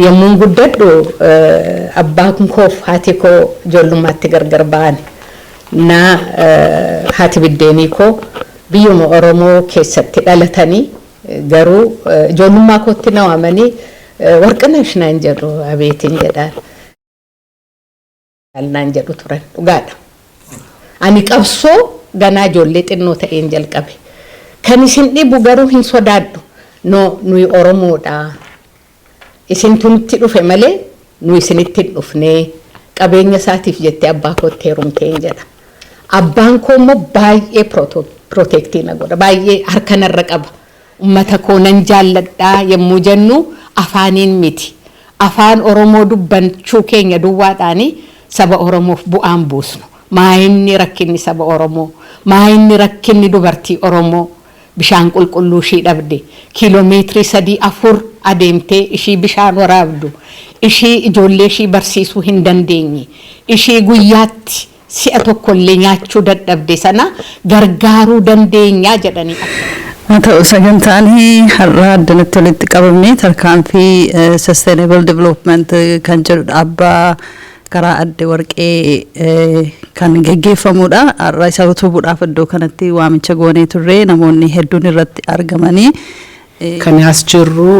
yommuun guddadhu abbaan koof haati koo ijoollummaatti gargar ba'an na haati biddeenii koo biyyuma Oromoo keessatti dhalatanii garuu ijoollummaa kootti na waamanii warqinash naan jedhu abeetiin jedhaan naan jedhu turan dhugaadha. Ani qabsoo ganaa ijoollee xinnoo ta'een jalqabe. Kan isin dhibu garuu hin sodaadhu. No nuyi Oromoodha. Isintu nutti dhufe malee nuyi isinitti hin dhufne qabeenya isaatiif jettee abbaa kootti heerumtee jedha. Abbaan koo immoo baay'ee protectii na godha. Baay'ee harka narra qaba. Ummata koo nan jaalladhaa yommuu jennu afaaniin miti. Afaan Oromoo dubbachuu keenya duwwaadhaani saba Oromoof bu'aan buusnu. Maayinni rakkinni saba Oromoo, maayinni rakkinni dubartii Oromoo bishaan qulqulluu ishii dhabde kiiloomeetirii 3-4 adeemtee ishii bishaan waraabdu ishii ijoollee ishii barsiisuu hin dandeenye ishii guyyaatti si'a tokkollee nyaachuu dadhabde sana gargaaruu dandeenyaa jedhanii ta'u sagantaanii har'a addanatti walitti qabamne tarkaanfii sustainable development kan jedhu abbaa karaa adde warqee kan geggeeffamudha. Har'a isa utubuudhaaf iddoo kanatti waamicha goonee turre namoonni hedduun irratti argamanii kan as jirru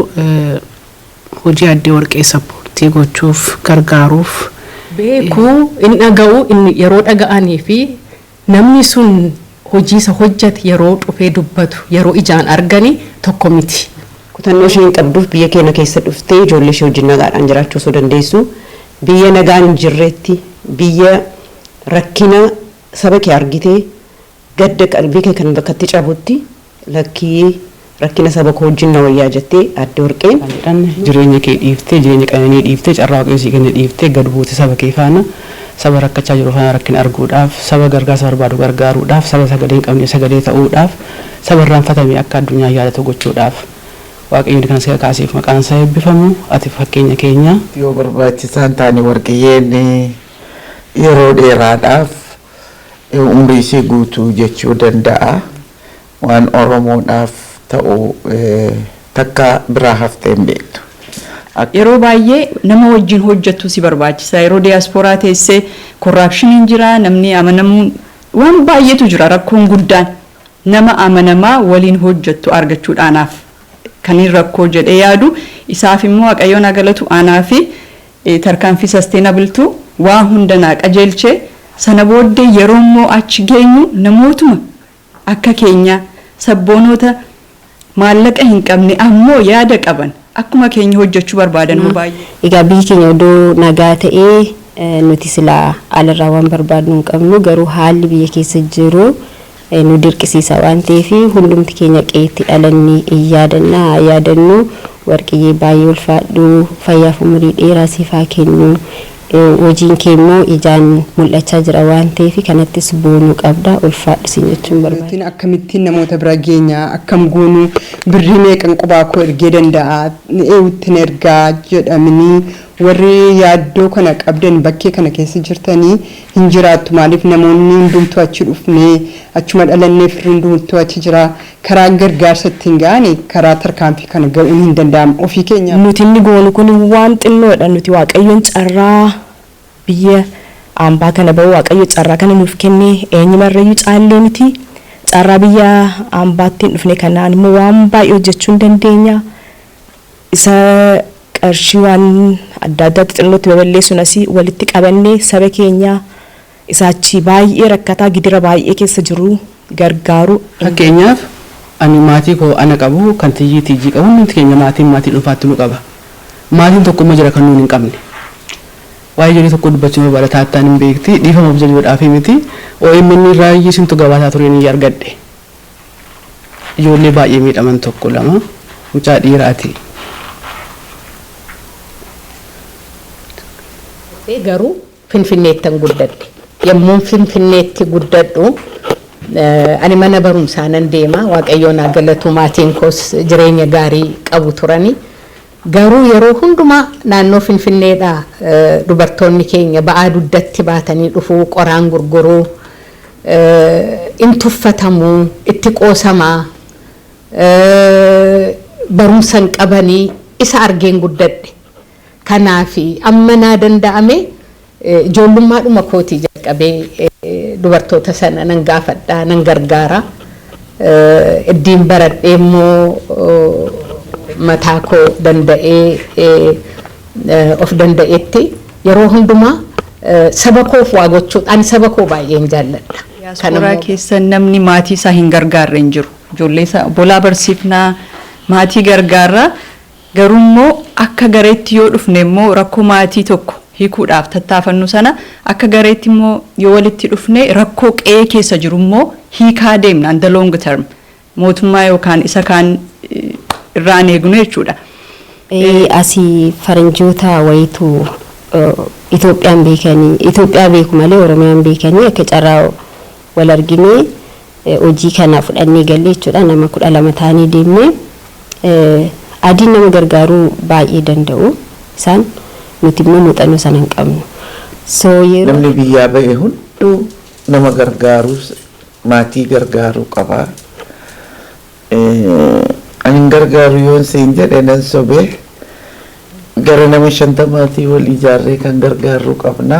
hojii adde warqee sappoortii gochuuf gargaaruuf beekuu inni dhaga'u inni yeroo dhaga'anii fi namni sun hojii isa hojjate yeroo dhufee dubbatu yeroo ijaan arganii tokko miti. Kutannoo isheen qabduuf biyya keenya keessa dhuftee ijoollee ishee wajjin nagaadhaan jiraachuu osoo dandeessu biyya nagaan hin jirretti biyya rakkina saba kee argitee gadda qalbii kee kan bakkatti cabutti lakkii rakkina saba koo wajjin na wayyaa jettee adde warqeen jireenya kee dhiiftee jireenya qananii dhiiftee carraa waaqayyoo kenna dhiiftee gad buute saba kee faana saba rakkachaa jiru faana rakkina arguudhaaf saba gargaarsa barbaadu gargaaruudhaaf saba sagalee hin qabne sagalee ta'uudhaaf saba irraanfatamee akka addunyaa yaadatu gochuudhaaf waaqayyoon kan isa kaasiif maqaan isaa eebbifamu ati fakkeenya keenya yoo barbaachisaan taane warqiyyeen yeroo dheeraadhaaf umrii ishee guutuu jechuu danda'a waan Oromoodhaaf ta'u takka biraa haftee hin beektu. Yeroo baay'ee nama wajjin hojjetu si barbaachisa. Yeroo diaasporaa teessee korraapshiniin jira namni amanamu waan baay'eetu jira rakkoon guddaan nama amanamaa waliin hojjettu argachuudhaanaaf kan rakkoo jedhee yaadu isaaf immoo waaqayyoon agalatu aanaa fi tarkaanfii sustainability waa hunda naa qajeelchee sana booddee yeroo immoo achi geenyu namootuma akka keenya sabboonota maallaqa hin qabne ammoo yaada qaban akkuma keenya hojjechuu barbaadan baay'ee. Egaa biyyi keenya iddoo nagaa ta'ee nuti silaa alarraa waan barbaadnu hin qabnu garuu haalli biyya keessa jiru nu dirqisiisa waan ta'eef hundumti keenya qeetti dhalannee yaadannu warqiyyee baay'ee ulfaadhu fayyaaf umurii dheeraa siifaa kennu hojiin keemmoo ijaan mul'achaa jira waan ta'eef kanattis boonuu qabda ulfaadhu sin jechuun barbaada. Akkamittiin namoota bira geenya akkam goonu birrii meeqan qubaa koo ergee danda'a eewwittiin ergaa jedhamanii warri yaaddoo kana qabdan bakkee kana keessa jirtanii hin jiraattu maaliif namoonni hundumtuu achi dhufnee achuma dhalannee firri hundumtuu achi jira karaa gargaarsa ittiin ga'anii karaa tarkaanfii kana ga'uun hin danda'amu ofii keenya. Nuti inni goonu kun waan xinnoodha nuti waaqayyoon carraa biyya ambaa kana bahu waaqayyo carraa kana nuuf kennee eenyumarrayyuu caallee miti carraa biyya ambaattiin dhufne kanaan immoo waan baay'ee hojjechuu hin dandeenya isa qarshii waan adda addaatti xinnootti babal'eessuun asii walitti qabannee saba keenya isaachi baay'ee rakkataa gidira baay'ee keessa jiru gargaaru. Fakkeenyaaf ani maatii koo ana qabu kan tiyyii qabu hundi keenya maatii dhuunfaatti nu qaba. Maatiin tokko immoo jira kan nuun hin qabne. Waa'ee ijoollee tokko dubbachuu barbaada taattaan hin beekti dhiifama jajoodhaaf miti OMN raayyi sintu gabaasaa tureen hin argadhe. Ijoollee baay'ee miidhaman tokko lama mucaa dhiiraati. Garuu Finfinneettan guddadhe yommuun Finfinneetti guddadhu ani mana barumsaa nan deema waaqayyoon galatu maatiin koos jireenya gaarii qabu turani garuu yeroo hundumaa naannoo Finfinneedhaa dubartoonni keenya ba'aa duddatti baatanii dhufuu qoraan gurguruu intuffatamuu itti qoosamaa barumsan qabanii isa argeen guddadhe Kanaafi amma naa danda'ame ijoollummaadhuma kootii jalqabee dubartoota sana nan gaafadhaa nan gargaara. Iddiin baradhee immoo mataa koo danda'ee of danda'etti yeroo hundumaa saba koof waa gochuudhaan saba koo baay'een jaalladha. Diiyaasporaa keessa namni maatii isaa hin gargaarre hin jiru. Ijoollee isaa bolaa barsiifnaa maatii gargaarra garuu immoo akka gareetti yoo dhufne immoo rakkoo maatii tokko hiikuudhaaf tattaafannu sana akka gareetti immoo yoo walitti dhufne rakkoo qe'ee keessa jiru immoo hiikaa deemna in the long term mootummaa yookaan isa kaan irraan eegnu jechuudha. Asii faranjoota wayitu Itoophiyaan beekanii Itoophiyaa beeku malee Oromiyaan beekanii akka carraa wal arginee hojii kana fudhannee galle jechuudha. Nama 12 taanii deemnee adiin nama gargaaruu baay'ee danda'u isaan nuti immoo muuxannoo sana hin qabnu. Namni biyyaa ba'e hunduu nama gargaaruu maatii gargaaruu qaba. Ani gargaaru yoon siin jedhe nan sobee gara nama 50 wal ijaarree kan gargaaruu qabna.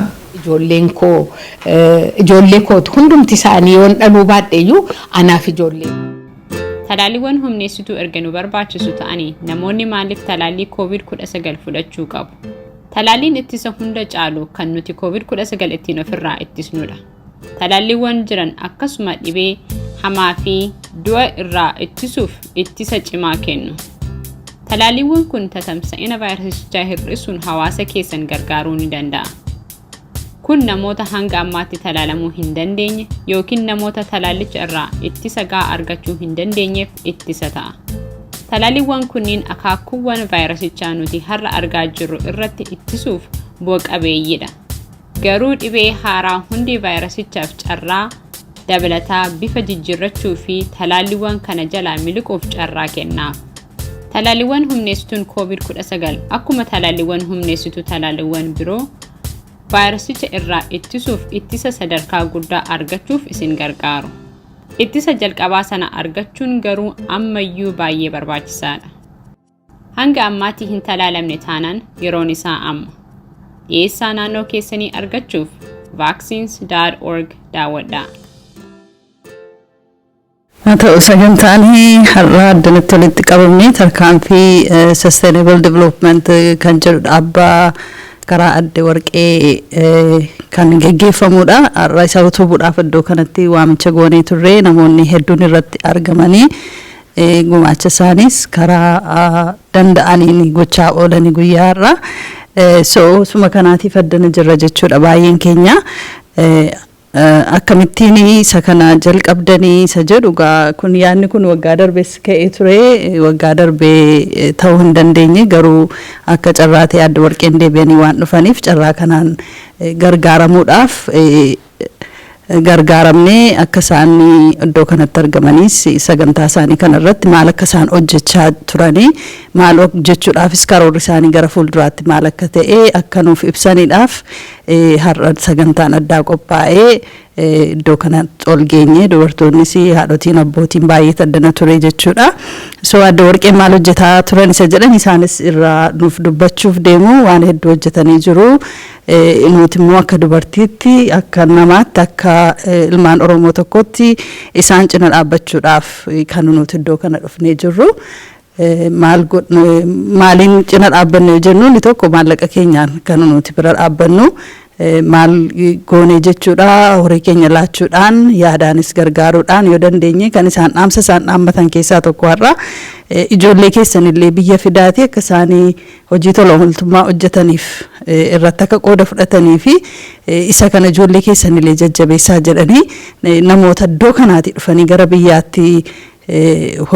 Ijoollee kootu hundumti isaanii yoon dhaluu baadheeyyuu anaaf ijoollee. Talaaliiwwan humneessituu erga nu barbaachisu ta'anii namoonni maaliif talaallii COVID-19 fudhachuu qabu? Talaaliin ittisa hunda caalu kan nuti COVID-19 ittiin ofirraa ittisnudha. Talaalliiwwan jiran akkasuma dhibee hamaa fi du'a irraa ittisuuf ittisa cimaa kennu. Talaalliiwwan kun tatamsa'ina vaayirasichaa hir'isuun hawaasa keessan gargaaruu ni danda'a. Kun namoota hanga ammaatti talaalamuu hin dandeenye yookiin namoota talaallicha irraa ittisa gahaa argachuu hin dandeenyeef ittisa ta'a. Talaalliiwwan kunniin akaakuuwwan vaayirasichaa nuti har'a argaa jirru irratti ittisuuf bu'a qabeeyyiidha. Garuu dhibee haaraa hundi vaayirasichaaf carraa dabalataa bifa jijjiirrachuu fi talaalliiwwan kana jalaa miliquuf carraa kennaaf. Talaalliiwwan humneessituun COVID-19 akkuma talaalliiwwan humneessituu talaalliiwwan biroo vaayirasicha irraa ittisuuf ittisa sadarkaa guddaa argachuuf isin gargaaru. Ittisa jalqabaa sana argachuun garuu ammayyuu baay'ee barbaachisaadha. Hanga ammaatti hin talaalamne taanaan yeroon isaa amma. Dhiyeessaa naannoo keessanii argachuuf vaccines.org daawwadhaa. Ta'u sagantaan har'a addanatti walitti qabamne tarkaanfii sustainable development kan jedhu dhaabbata karaa adde warqee kan geggeeffamudha. Har'a isa utubuudhaaf iddoo kanatti waamicha goonee turre namoonni hedduun irratti argamanii gumaacha isaaniis karaa danda'aniin gochaa oolanii guyyaa har'a. Suma kanaatiif addana jirra jechuudha baay'een keenya. Akkamittiin isa kana jalqabdanii isa jedhu kun yaadni kun waggaa darbees ka'ee ture waggaa darbee ta'uu hin dandeenye garuu akka carraa ta'e adda warqeen deebi'anii waan dhufaniif carraa kanaan gargaaramuudhaaf gargaaramnee akka isaan iddoo kanatti argamaniis sagantaa isaanii kanarratti maal akka isaan hojjechaa turanii maal hojjechuudhaafis karoorri isaanii gara fuulduraatti maal akka ta'e akka nuuf ibsaniidhaaf har'a sagantaan addaa qophaa'ee iddoo kanatti ol geenye dubartoonnis haadhotiin abbootiin baay'ee addana ture jechuudha. Adda warqeen maal hojjetaa turan isa jedhan isaanis irraa nuuf dubbachuuf deemu waan hedduu hojjetanii jiru. Nuti immoo akka dubartiitti akka namaatti akka ilmaan Oromoo tokkotti isaan cina dhaabbachuudhaaf kan nuti iddoo kana dhufnee jirru. Maaliin cina dhaabbannu jennu inni tokko maallaqa keenyaan kan nuti bira dhaabbannu maal goone jechuudha horii keenya laachuudhaan yaadaanis gargaaruudhaan yoo dandeenye kan isaan dhaamsa isaan dhaammatan keessaa tokko har'a ijoollee keessanillee biyya fidaati akka isaanii hojii tola ooltummaa hojjetaniif irratti akka qooda fudhatanii fi isa kana ijoollee keessanillee jajjabeessaa jedhanii namoota iddoo kanaatti dhufanii gara biyyaatti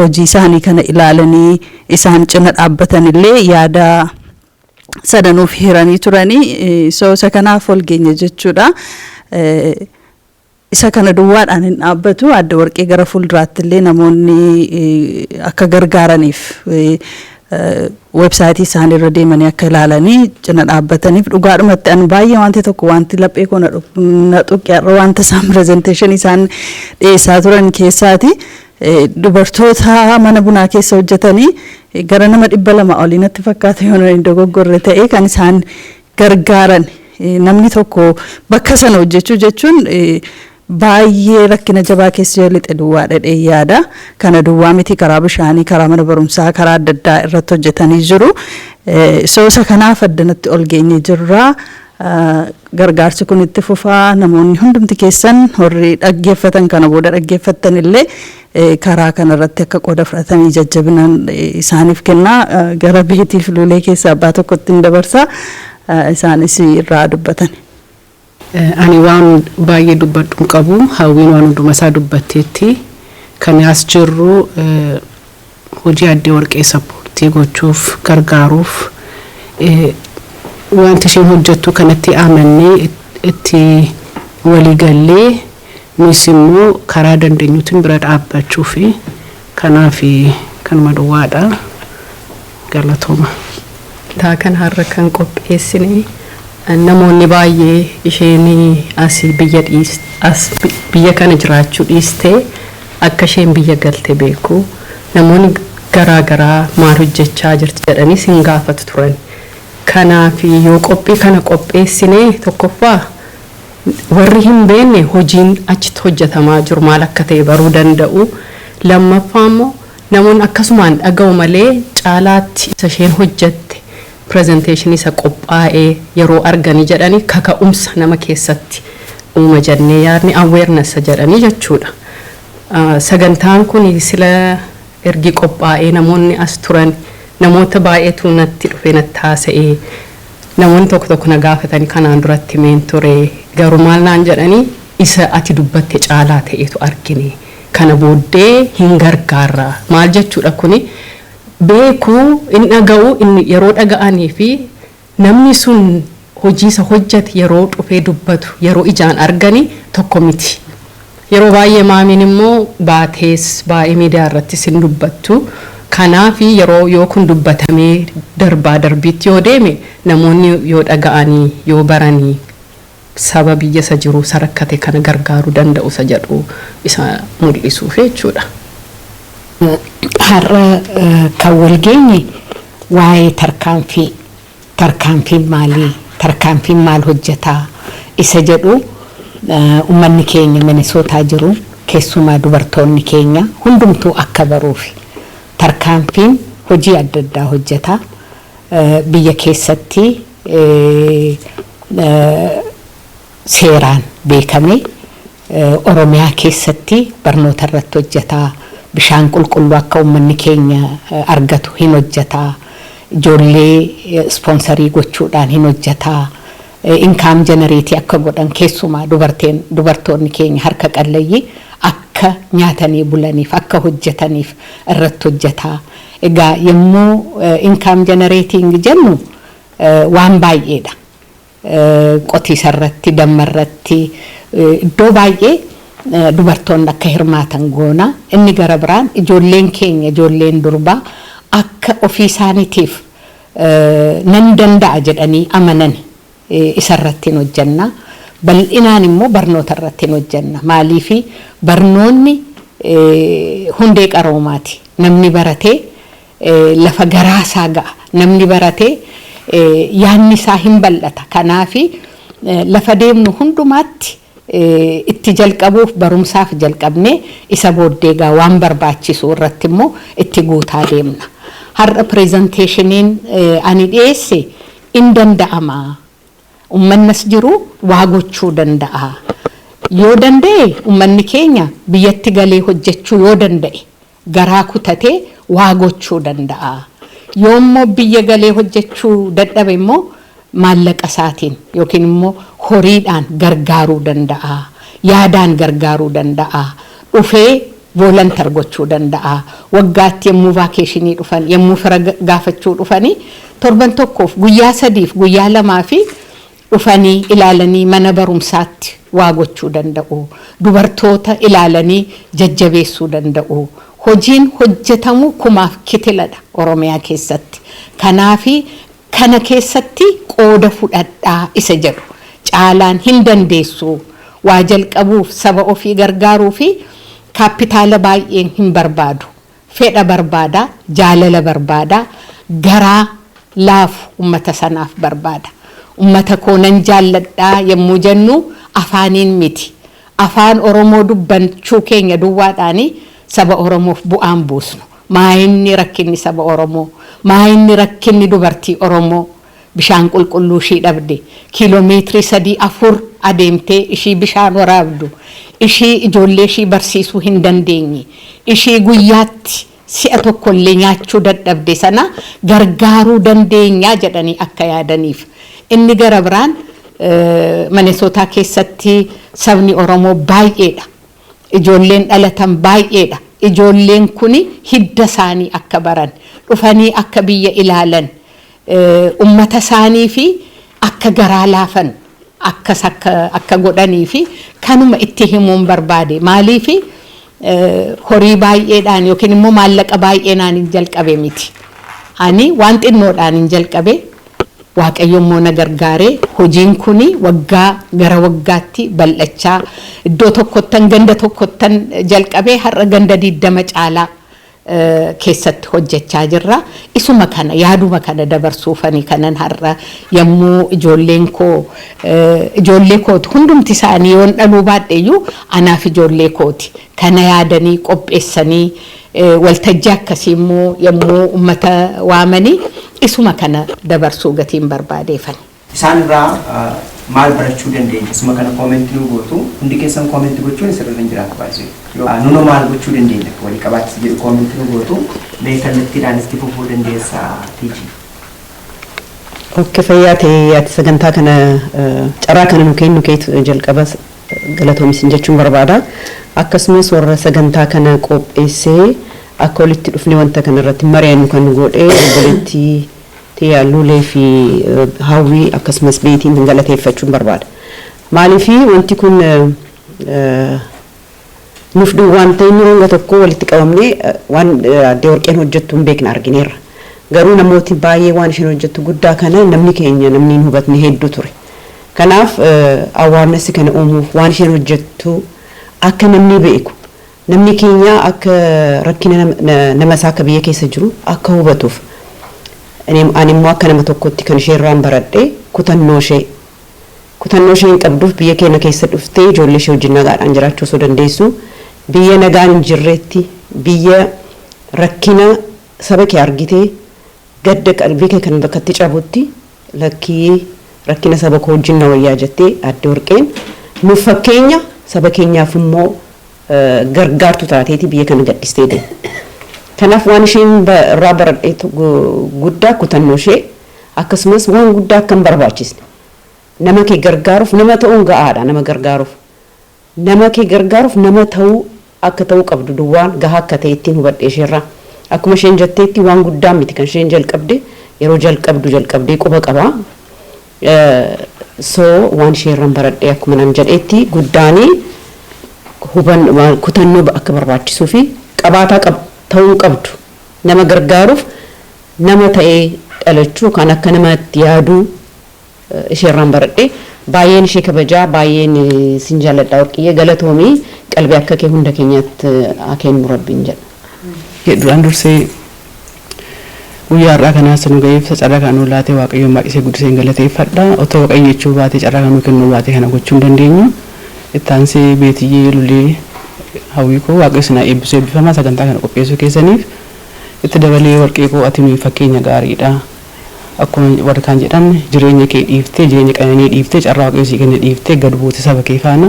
hojii isaanii kana ilaalanii isaan cina dhaabbatanillee yaada sadanuuf hiranii turanii isa kanaaf ol geenye jechuudha. Isa kana duwwaadhaan hin dhaabbatu adda warqee gara fuulduraatti illee namoonni akka gargaaraniif websaayitii isaanii irra deemanii akka ilaalanii cina dhaabbataniif dhugaadhumatti an baay'ee wanti tokko wanti laphee koo na tuqe wanta isaan presentation isaan dhiyeessaa turan keessaati dubartoota mana bunaa keessa hojjetanii gara nama 200 olii natti fakkaata yoo hin dogoggorre ta'ee kan isaan gargaaran namni tokko bakka sana hojjechuu jechuun baay'ee rakkina jabaa keessa yoo lixe duwwaa dhadhee yaada kana duwwaa miti karaa bishaanii karaa mana barumsaa karaa adda addaa irratti hojjetanii jiru soosa kanaaf addanatti ol geenye jirra gargaarsi kun itti fufaa namoonni hundumti keessan warri dhaggeeffatan kana booda dhaggeeffatan illee karaa kanarratti akka qooda fudhatanii jajjabinan isaaniif kennaa gara biyyaatiif luulee keessa abbaa tokkotti hin dabarsa isaanis irraa dubbatan. Ani waan baay'ee dubbadhu qabu hawwiin waan hunduma isaa dubbatteetti kan as jirru hojii addee warqee sappoortii gochuuf gargaaruuf wanti isheen hojjettu kanatti amannee itti walii gallee nus immoo karaa dandeenyuutiin bira dhaabbachuu fi kanaaf kan maduwaadha galatooma. Taa kan har'a kan qopheessine namoonni baay'ee isheen as biyya kana jiraachuu dhiistee akka isheen biyya galte beeku namoonni garaagaraa maal hojjechaa jirti jedhanii sin gaafatu turan. Kanaaf yoo qophii kana qopheessine tokkoffaa warri hin beekne hojiin achitti hojjetamaa jiru maal akka ta'e baruu danda'u. Lammaffaa immoo namoonni akkasumaan dhaga'u malee caalaatti isa isheen hojjette presentation isa qophaa'ee yeroo arganii jedhanii kaka'umsa nama keessatti uuma jennee yaadni awareness jedhanii jechuudha. Sagantaan kun sila ergi qophaa'ee namoonni as turan namoota baay'eetu natti dhufe natti haasa'ee namoonni tokko na gaafatanii kanaan duratti meentoree garuu maal naan jedhanii isa ati dubbatte caalaa ta'etu argine kana booddee hin gargaarra maal jechuudha kuni beekuu inni dhaga'u inni yeroo dhaga'anii fi namni sun hojiisa hojjate yeroo dhufee dubbatu yeroo ijaan arganii tokko miti. Yeroo baay'ee maamiin immoo baatees baay'ee miidiyaa irratti sin dubbattu. Kanaaf yeroo yoo kun dubbatamee darbaa darbiitti yoo deeme namoonni yoo dhaga'anii yoo baranii saba biyya isa jiru sarakkate kana gargaaruu danda'u isa jedhu isa mul'isuuf jechuudha. Har'a kan wal geenye waa'ee tarkaanfiin maalii tarkaanfiin maal hojjetaa isa jedhu uummanni keenya Minisootaa jiru keessumaa dubartoonni keenya hundumtuu akka baruufi. Tarkaanfiin hojii adda addaa hojjeta biyya keessatti seeraan beekame Oromiyaa keessatti barnoota irratti hojjeta bishaan qulqulluu akka uummanni keenya argatu hin hojjeta ijoollee sponsorii gochuudhaan hin hojjeta income generate akka godhan keessumaa dubartoonni keenya harka qalleeyyii akka nyaatanii bulaniif akka hojjetaniif irratti hojjeta. Egaa yommuu income generating jennu waan baay'eedha. Qotiisa irratti damma irratti iddoo baay'ee dubartoonni akka hirmaatan goona. Inni gara biraan ijoolleen keenya ijoolleen durbaa akka ofii isaaniitiif nan danda'a jedhanii amanan isarratti hojjenna. Bal'inaan immoo barnoota irratti hojjenna. Maaliif barnoonni hundee qaroomaati. Namni baratee lafa garaasaa ga'a. Namni baratee yaanni isaa hin bal'ata. Kanaaf lafa deemnu hundumaatti itti jalqabuuf barumsaaf jalqabnee isa booddeegaa waan barbaachisu irratti immoo itti guutaa deemna. Har'a presenteeshiniin ani dhiyeesse in danda'ama. Uummannis jiru waa gochuu danda'a. Yoo danda'e uummanni keenya biyyatti galee hojjechuu yoo danda'e garaa kutatee waa gochuu danda'a. Yoo immoo biyya galee hojjechuu dadhabe immoo maallaqa isaatiin yookiin immoo horiidhaan gargaaruu danda'a. Yaadaan gargaaruu danda'a. Dhufee volunteer gochuu danda'a. Waggaatti yommuu vaakeeshinii dhufan yommuu fira gaafachuu dhufanii torban tokkoof guyyaa sadiif guyyaa lamaa fi dhufanii ilaalanii mana barumsaatti waa gochuu danda'u. Dubartoota ilaalanii jajjabeessuu danda'u. Hojiin hojjetamu kumaaf kitiladha Oromiyaa keessatti. Kanaaf kana keessatti qooda fudhadhaa isa jedhu caalaan hin dandeessu waa jalqabuuf saba ofii gargaaruu fi kaapitaala baay'een hin barbaadu. Fedha barbaada, jaalala barbaada, garaa laafu ummata sanaaf barbaada. Ummata koo nan jaalladhaa yommuu jennu afaaniin miti. Afaan Oromoo dubbachuu keenya duwwaadhaani saba Oromoof bu'aan buusnu. Maayinni rakkinni saba Oromoo, maayinni rakkinni dubartii Oromoo. Bishaan qulqulluu ishii dhabde kiiloomeetirii 3-4 adeemtee ishii bishaan waraabdu ishii ijoollee ishii barsiisuu hin dandeenye ishii guyyaatti si'a tokkollee nyaachuu dadhabde sana gargaaruu dandeenya jedhanii akka yaadaniif. Inni gara biraan Minnesota keessatti sabni Oromoo baay'eedha. Ijoolleen dhalatan baay'eedha. Ijoolleen kuni hidda isaanii akka baran dhufanii akka biyya ilaalan. Ummata isaanii fi akka garaa laafan akka godhanii fi kanuma itti himuun barbaade maaliif horii baay'eedhaan yookiin immoo maallaqa baay'eenaan hin jalqabe miti. Ani waan xinnoodhaan hin jalqabe Waaqayyo immoo na gargaaree hojiin kuni waggaa gara waggaatti bal'achaa iddoo tokkottan ganda tokkottan jalqabee har'a ganda 20 caalaa keessatti hojjechaa jirra. Isuma kana yaaduma kana dabarsuufanii kanan har'a yommuu ijoollee kooti hundumti isaanii yoon dhaluu baadheeyyuu anaaf ijoollee kooti kana yaadanii qopheessanii waltajjii akkasii immoo yommuu ummata waamanii isuma kana dabarsuu gatiin barbaadeefan. Isaan irraa maal barachuu dandeenya? Isuma kana koomentii nu gootu hundi keessan koomentii gochuun sirrii hin jiraatu baay'ee. Nuno maal gochuu dandeenya? Walii qabaachis jedhu koomentii nu gootu mee kallattiidhaan itti fufuu dandeessa tiiji. Okke fayyaa ta'ee ati sagantaa kana carraa kana nu kennu keetu jalqaba galatoomis jechuun barbaada. Akkasumas warra sagantaa kana qopheessee akka walitti dhufne wanta kana irratti mari'annu kan nu godhee obboleettii Tiyaa Luulee fi Hawwii akkasumas beetiin galateeffachuun barbaada. Maaliif wanti kun nuuf waan ta'e yeroo tokko walitti qabamnee waan Aadde Warqeen hojjettu hin beekna argineerra. Garuu namooti baay'ee waan isheen hojjettu guddaa kana namni keenya namni hin hubatne hedduu ture. Kanaaf awaarnessi kana uumuuf waan isheen hojjettu akka namni beeku namni keenya akka rakkina nama isaa akka biyya keessa jiru akka hubatuuf. Ani immoo akka nama tokkotti kan ishee irraan baradhe kutannoo isheen qabduuf biyya keenya keessa dhuftee ijoollee ishee wajjin nagaadhaan jiraachuu osoo dandeessu biyya nagaan hin jirreetti biyya rakkina saba kee argitee gadda qalbii kee kan bakkatti cabutti lakkii rakkina saba koo wajjin na wayyaa jettee Aadde Warqeen nuuf fakkeenya saba keenyaaf immoo gargaartu taateeti biyya kana gaddistee deemu. Kanaaf waan isheen irraa baradhe guddaa kutannoo ishee akkasumas waan guddaa akka hin barbaachisne nama kee gargaaruuf nama ta'uun ga'aadha nama gargaaruuf nama ta'uu akka ta'uu qabdu duwwaan gahaa akka ta'e ittiin hubadhe isheerraa akkuma isheen jetteetti waan guddaa miti kan isheen jalqabde yeroo jalqabdee quba qabaa soo waan isheerraan baradhe akkuma nan jedheetti guddaanii kutannoo akka barbaachisuu fi qabaataa ta'uu qabdu nama gargaaruuf nama ta'ee dhalachuu kan akka namatti yaaduu isheerraan baradhe baay'een ishee kabajaa baay'een sin jaalladha Warqiyyee galatoomii qalbii akka kee hunda keenyatti akeenu rabbiin jedha. Duraan dursee guyyaa har'aa kanaas nu ga'eef carraa kan nu laate Waaqayyoon baay'isee guddisee galateeffadha. Otoo Waaqayyo jechuu baate carraa kan nu kennu baate kana gochuu hin dandeenyu. Ittaansee Beetiyyee Lulee Hawwii koo Waaqayyo sinaa eebbisuu eebbifamaa sagantaa kana qopheessuu keessaniif itti dabalee Warqee koo ati nuyi fakkeenya gaariidha. Akkuma warra kaan jedhan jireenya kee dhiiftee jireenya qananii dhiiftee carraa Waaqayyo sii kenne dhiiftee gad buute saba kee faana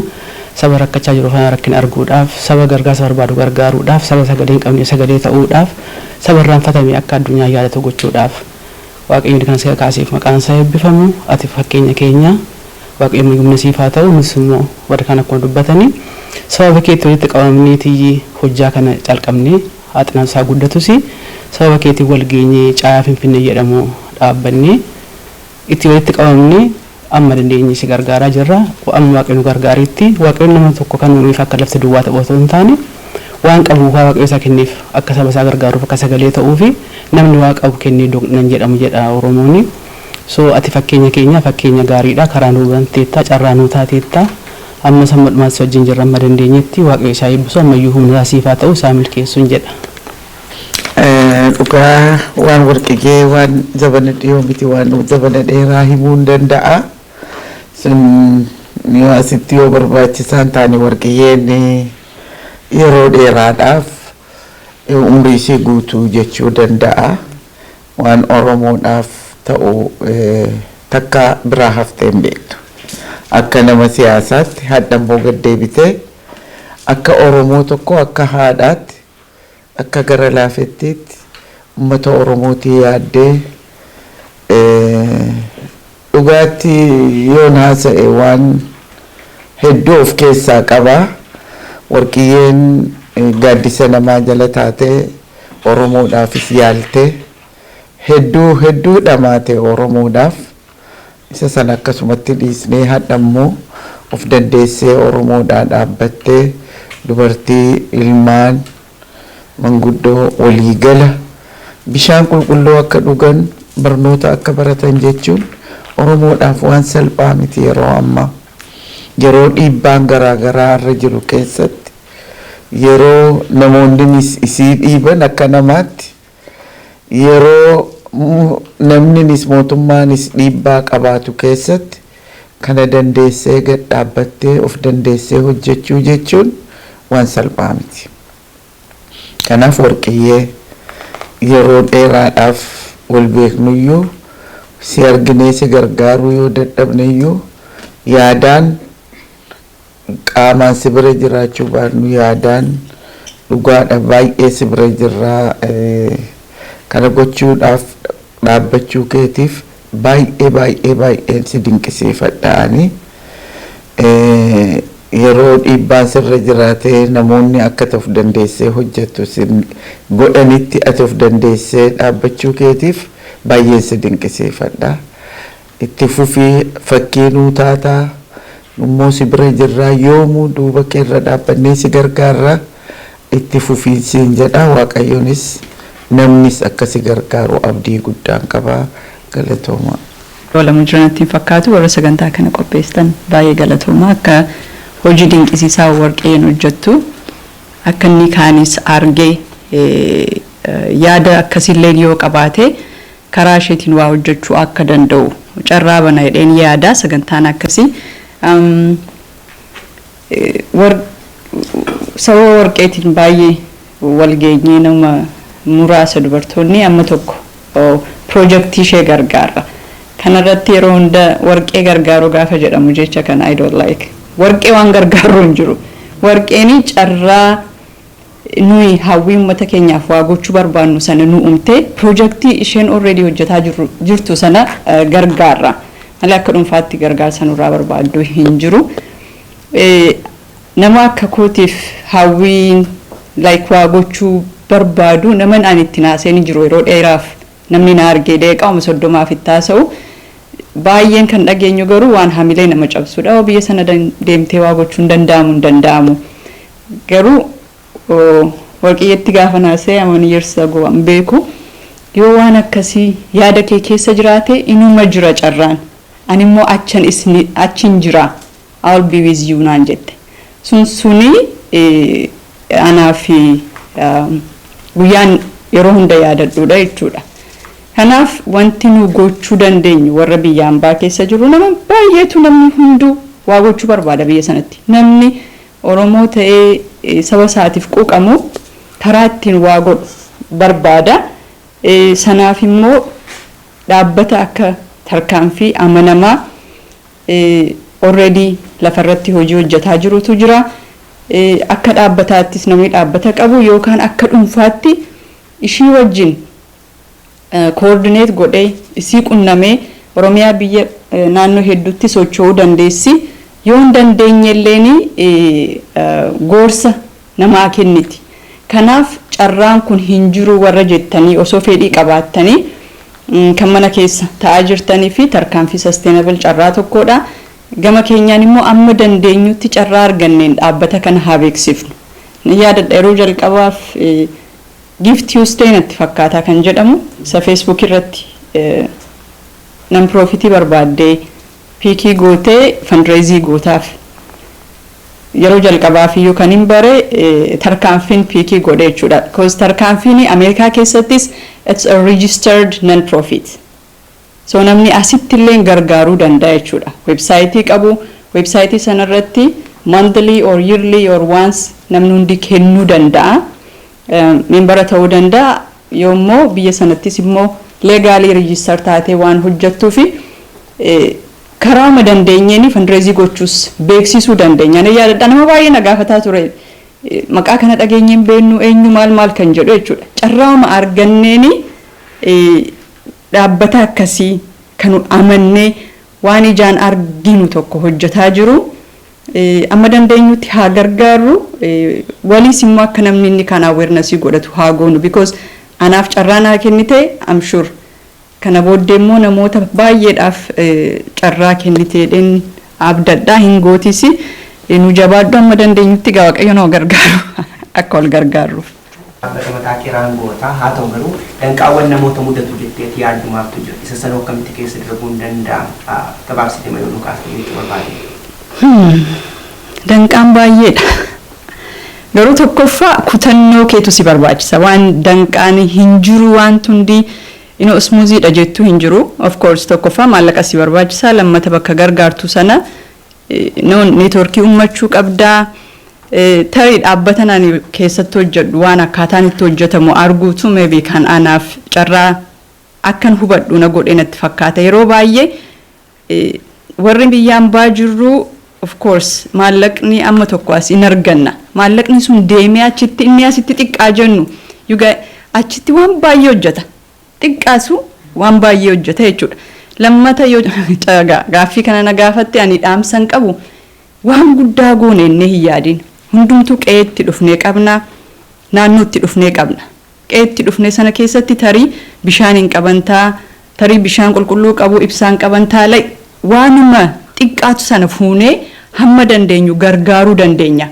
saba rakkachaa jiru faana rakkina arguudhaaf saba gargaarsa barbaadu gargaaruudhaaf saba sagalee hin qabne sagalee ta'uudhaaf saba irraanfatame akka addunyaa yaadatu gochuudhaaf Waaqayyoon kan isa kaasiif maqaan isaa eebbifamu ati fakkeenya keenya Waaqayyoon humna siif haa ta'u nus immoo warra kaan akkuma dubbatanii sababa keetti walitti qabamneetii hojjaa kana calqabnee haaxinaan isaa guddatus sababa keetti wal geenyee caayaa Finfinnee jedhamu dhaabbannee itti walitti qabamnee amma dandeenye si gargaaraa jirra amma Waaqayyoon gargaariitti Waaqayyoon nama tokko kan nuuf akka lafti duwwaa ta'u otoo hin taane waan qabu Waaqayyo isaa kenneef akka saba isaa gargaaruuf akka sagalee ta'uu fi namni waa qabu kennee doqnan jedhamu jedha Oromooni. So ati fakkeenya keenya fakkeenya gaariidha karaa nu banteetta carraa nu taateetta amma sammadhumaas wajjin jirra amma dandeenyetti waaqayyo isaa eebbisu ammayyuu humna siifaa ta'u isaa milkeessuun jedha. Dhugaa waan warqigee waan jabana dhiyoo miti waan jabana dheeraa himuu hin danda'a. Sun yoo asitti yoo barbaachisaan taane warqiyyeen yeroo dheeraadhaaf umrii ishee guutuu jechuu danda'a. Waan Oromoodhaaf ta'u takka biraa haftee hin beektu. Akka nama siyaasaatti hadda immoo gad deebitee akka Oromoo tokko akka haadhaatti akka gara laafettiitti uummata Oromootii yaaddee dhugaatti yoon haasa'e waan hedduu of keessaa qaba. Warqiyyeen gaaddisa namaa jala taatee Oromoodhaafis yaaltee hedduu dhamaate Oromoodhaaf isa sana akkasumatti dhiisnee hadda immoo of dandeessee Oromoodhaan dhaabbattee dubartii ilmaan manguddoo waliigala bishaan qulqulluu akka dhugan barnoota akka baratan jechuun Oromoodhaaf waan salphaa miti. Yeroo ammaa yeroo dhiibbaan garaagaraa irra jiru keessatti yeroo namoonni isii dhiiban akka namaatti yeroo namninis mootummaanis dhiibbaa qabaatu keessatti kana dandeessee gad dhaabbattee of dandeessee hojjechuu jechuun waan salphaa miti. Kanaaf warqiyyee yeroo dheeraadhaaf wal beeknuyyuu si arginee si gargaaruu yoo dadhabneyyuu yaadaan qaamaan si bira jiraachuu baannu yaadaan dhugaadha baay'ee si bira jirraa. Kana gochuudhaaf dhaabbachuu keetiif baay'ee si dinqisiifadhaani. Yeroo dhiibbaan sirra jiraatee namoonni akka of dandeessee hojjettu godhanitti ati of dandeessee dhaabbachuu keetiif baay'ee si dinqisiifadha. Itti fufii fakkii nuu taataa immoo si bira jirraa yoomuu duuba keerra dhaabbannee si gargaarra itti fufiinsiin jedha. Waaqayyonis namnis akkasi gargaaru abdii guddaan qabaa. Galatooma. Walamu jiranatti fakkaatu warra sagantaa kana qopheessan baay'ee galatooma. Akka hojii dinqisiisaa warqeen hojjettu akka inni kaanis argee yaada akkasillee yoo qabaate karaa isheetiin waa hojjechuu akka danda'u carraa bana jedheen yaada. Sagantaan akkasii sababa warqeetiin baay'ee wal geenyee nama muraasa dubartoonni amma tokko piroojeektii ishee gargaara. Kanarratti yeroo hunda warqee gargaaru gaafa jedhamu jecha kan I don't like. Warqee waan gargaaru hin jiru. Warqeen carraa nuyi hawwii uummata keenyaaf waa gochuu barbaannu sana nu umtee piroojeektii isheen already hojjetaa jirtu sana gargaara. Malee akka dhuunfaatti gargaarsa nurraa barbaaddu hin jiru. Nama akka kootiif hawwiin like waa gochuu barbaadu naman ani itti naaseen jiru yeroo dheeraaf namni na argee deeqaama 30 itti taasa'u baay'een kan dhageenyu garuu waan hamilee nama cabsudha. Biyya sana deemtee waa gochuun danda'amu garuu warqiyyeetti gaafa naasee amani yersa go'an beeku yoo waan akkasii yaada kee keessa jiraate inuma jira carraan ani immoo achin jira I'll be with you naan jette suni anaafi guyyaan yeroo hunda yaadadhuudha jechuudha. Kanaaf wanti nu gochuu dandeenyu warra biyya ambaa keessa jiru nama baay'eetu namni hunduu waa gochuu barbaada biyya sanatti. Namni Oromoo ta'ee saba isaatiif quuqamu karaa ittiin waa godhu barbaada. Sanaaf immoo dhaabbata akka tarkaanfii amanamaa already lafarratti hojii hojjetaa jirutu jira. Akka dhaabbataattis namni dhaabbata qabu yookaan akka dhuunfaatti ishii wajjin coordinate godhee isii qunnamee Oromiyaa biyya naannoo hedduutti socho'uu dandeessi. Yoo hin dandeenyelleen gorsa namaa kenniti. Kanaaf carraan kun hin jiru warra jettanii osoo fedhii qabaattanii kan mana keessa taa'aa jirtanii fi tarkaanfii sustainable carraa tokkodha. Gama keenyaan immoo amma dandeenyutti carraa arganneen dhaabbata kana haa beeksifnu. Yaadadha yeroo jalqabaaf gift Tuesday natti fakkaataa kan jedhamu isa Facebook irratti non-profitii barbaaddee piikii gootee fundraising gootaaf yeroo jalqabaaf iyyuu kan hin bare tarkaanfiin piikii godhe jechuudha. Because tarkaanfiin Ameerikaa keessattis it's a registered non-profit. So namni asitti illee gargaaruu danda'a jechuudha. Websaayitii qabu, websaayitii sanarratti monthly or yearly or once namni hundi kennuu danda'a. Membara ta'uu danda'a yoommoo biyya sanattis immoo legaalii register taatee waan hojjettuufi karaa dandeenyeeni fundraising gochuus beeksisuu dandeenya. Ani yaadadha nama baay'ee na gaafataa ture. Maqaa kana dhageenyeen beennu eenyu maal kan jedhu jechuudha. Carraama arganneeni dhaabbata akkasii kan amannee waan ijaan arginu tokko hojjetaa jiru. Amma dandeenyutti haa gargaarru waliis immoo akka namni inni kan awareness godhatu haa goonu because anaaf carraa naa kennite I'm sure kana booddee immoo namoota baay'eedhaaf carraa kenniteedhaan abdadhaa hin gootisi nu jabaadhu amma dandeenyutti gaa Waaqayyo nu gargaaru akka ol gargaarruuf. Dhaabbata mataa kiraan gootaa haa ta'u garuu danqaawwan namoota mudatu jetteeti yaaddu maaltu jira isa sana akkamitti keessa darbuu hin danda'amu gabaabsitee mayoo nu kaastee jechuu barbaade. Danqaan baay'eedha. Garuu tokkoffaa kutannoo keetu si barbaachisa waan danqaan hin jiru waan tundi smoothiidha jettu hin jiru. Of course tokkoffaa maallaqa si barbaachisa lammata bakka gargaartu sana neetworkii ummachuu qabdaa. Tarii dhaabbatan ani keessatti hojjedhu waan akkaataan itti hojjetamu arguutu maybe kan anaaf carraa akkan hubadhu na godhe natti fakkaata. Yeroo baay'ee warri biyyaan baa jirru of course maallaqni amma tokko as in arganna. Maallaqni sun deemee achitti inni asitti xiqqaa jennu achitti waan baay'ee hojjeta. Xiqqaasu waan baay'ee hojjeta jechuudha. Lammata yoo gaaffii kana na gaafatte ani dhaamsan qabu waan guddaa goone inni hin yaadin. Hundumtuu qe'eetti dhufnee qabna naannootti dhufnee qabna. Qe'eetti dhufnee sana keessatti tarii bishaan hin qabantaa tarii bishaan qulqulluu qabu ibsaan qabantaa waanuma xiqqaatu sana fuunee hamma dandeenyu gargaaruu dandeenya.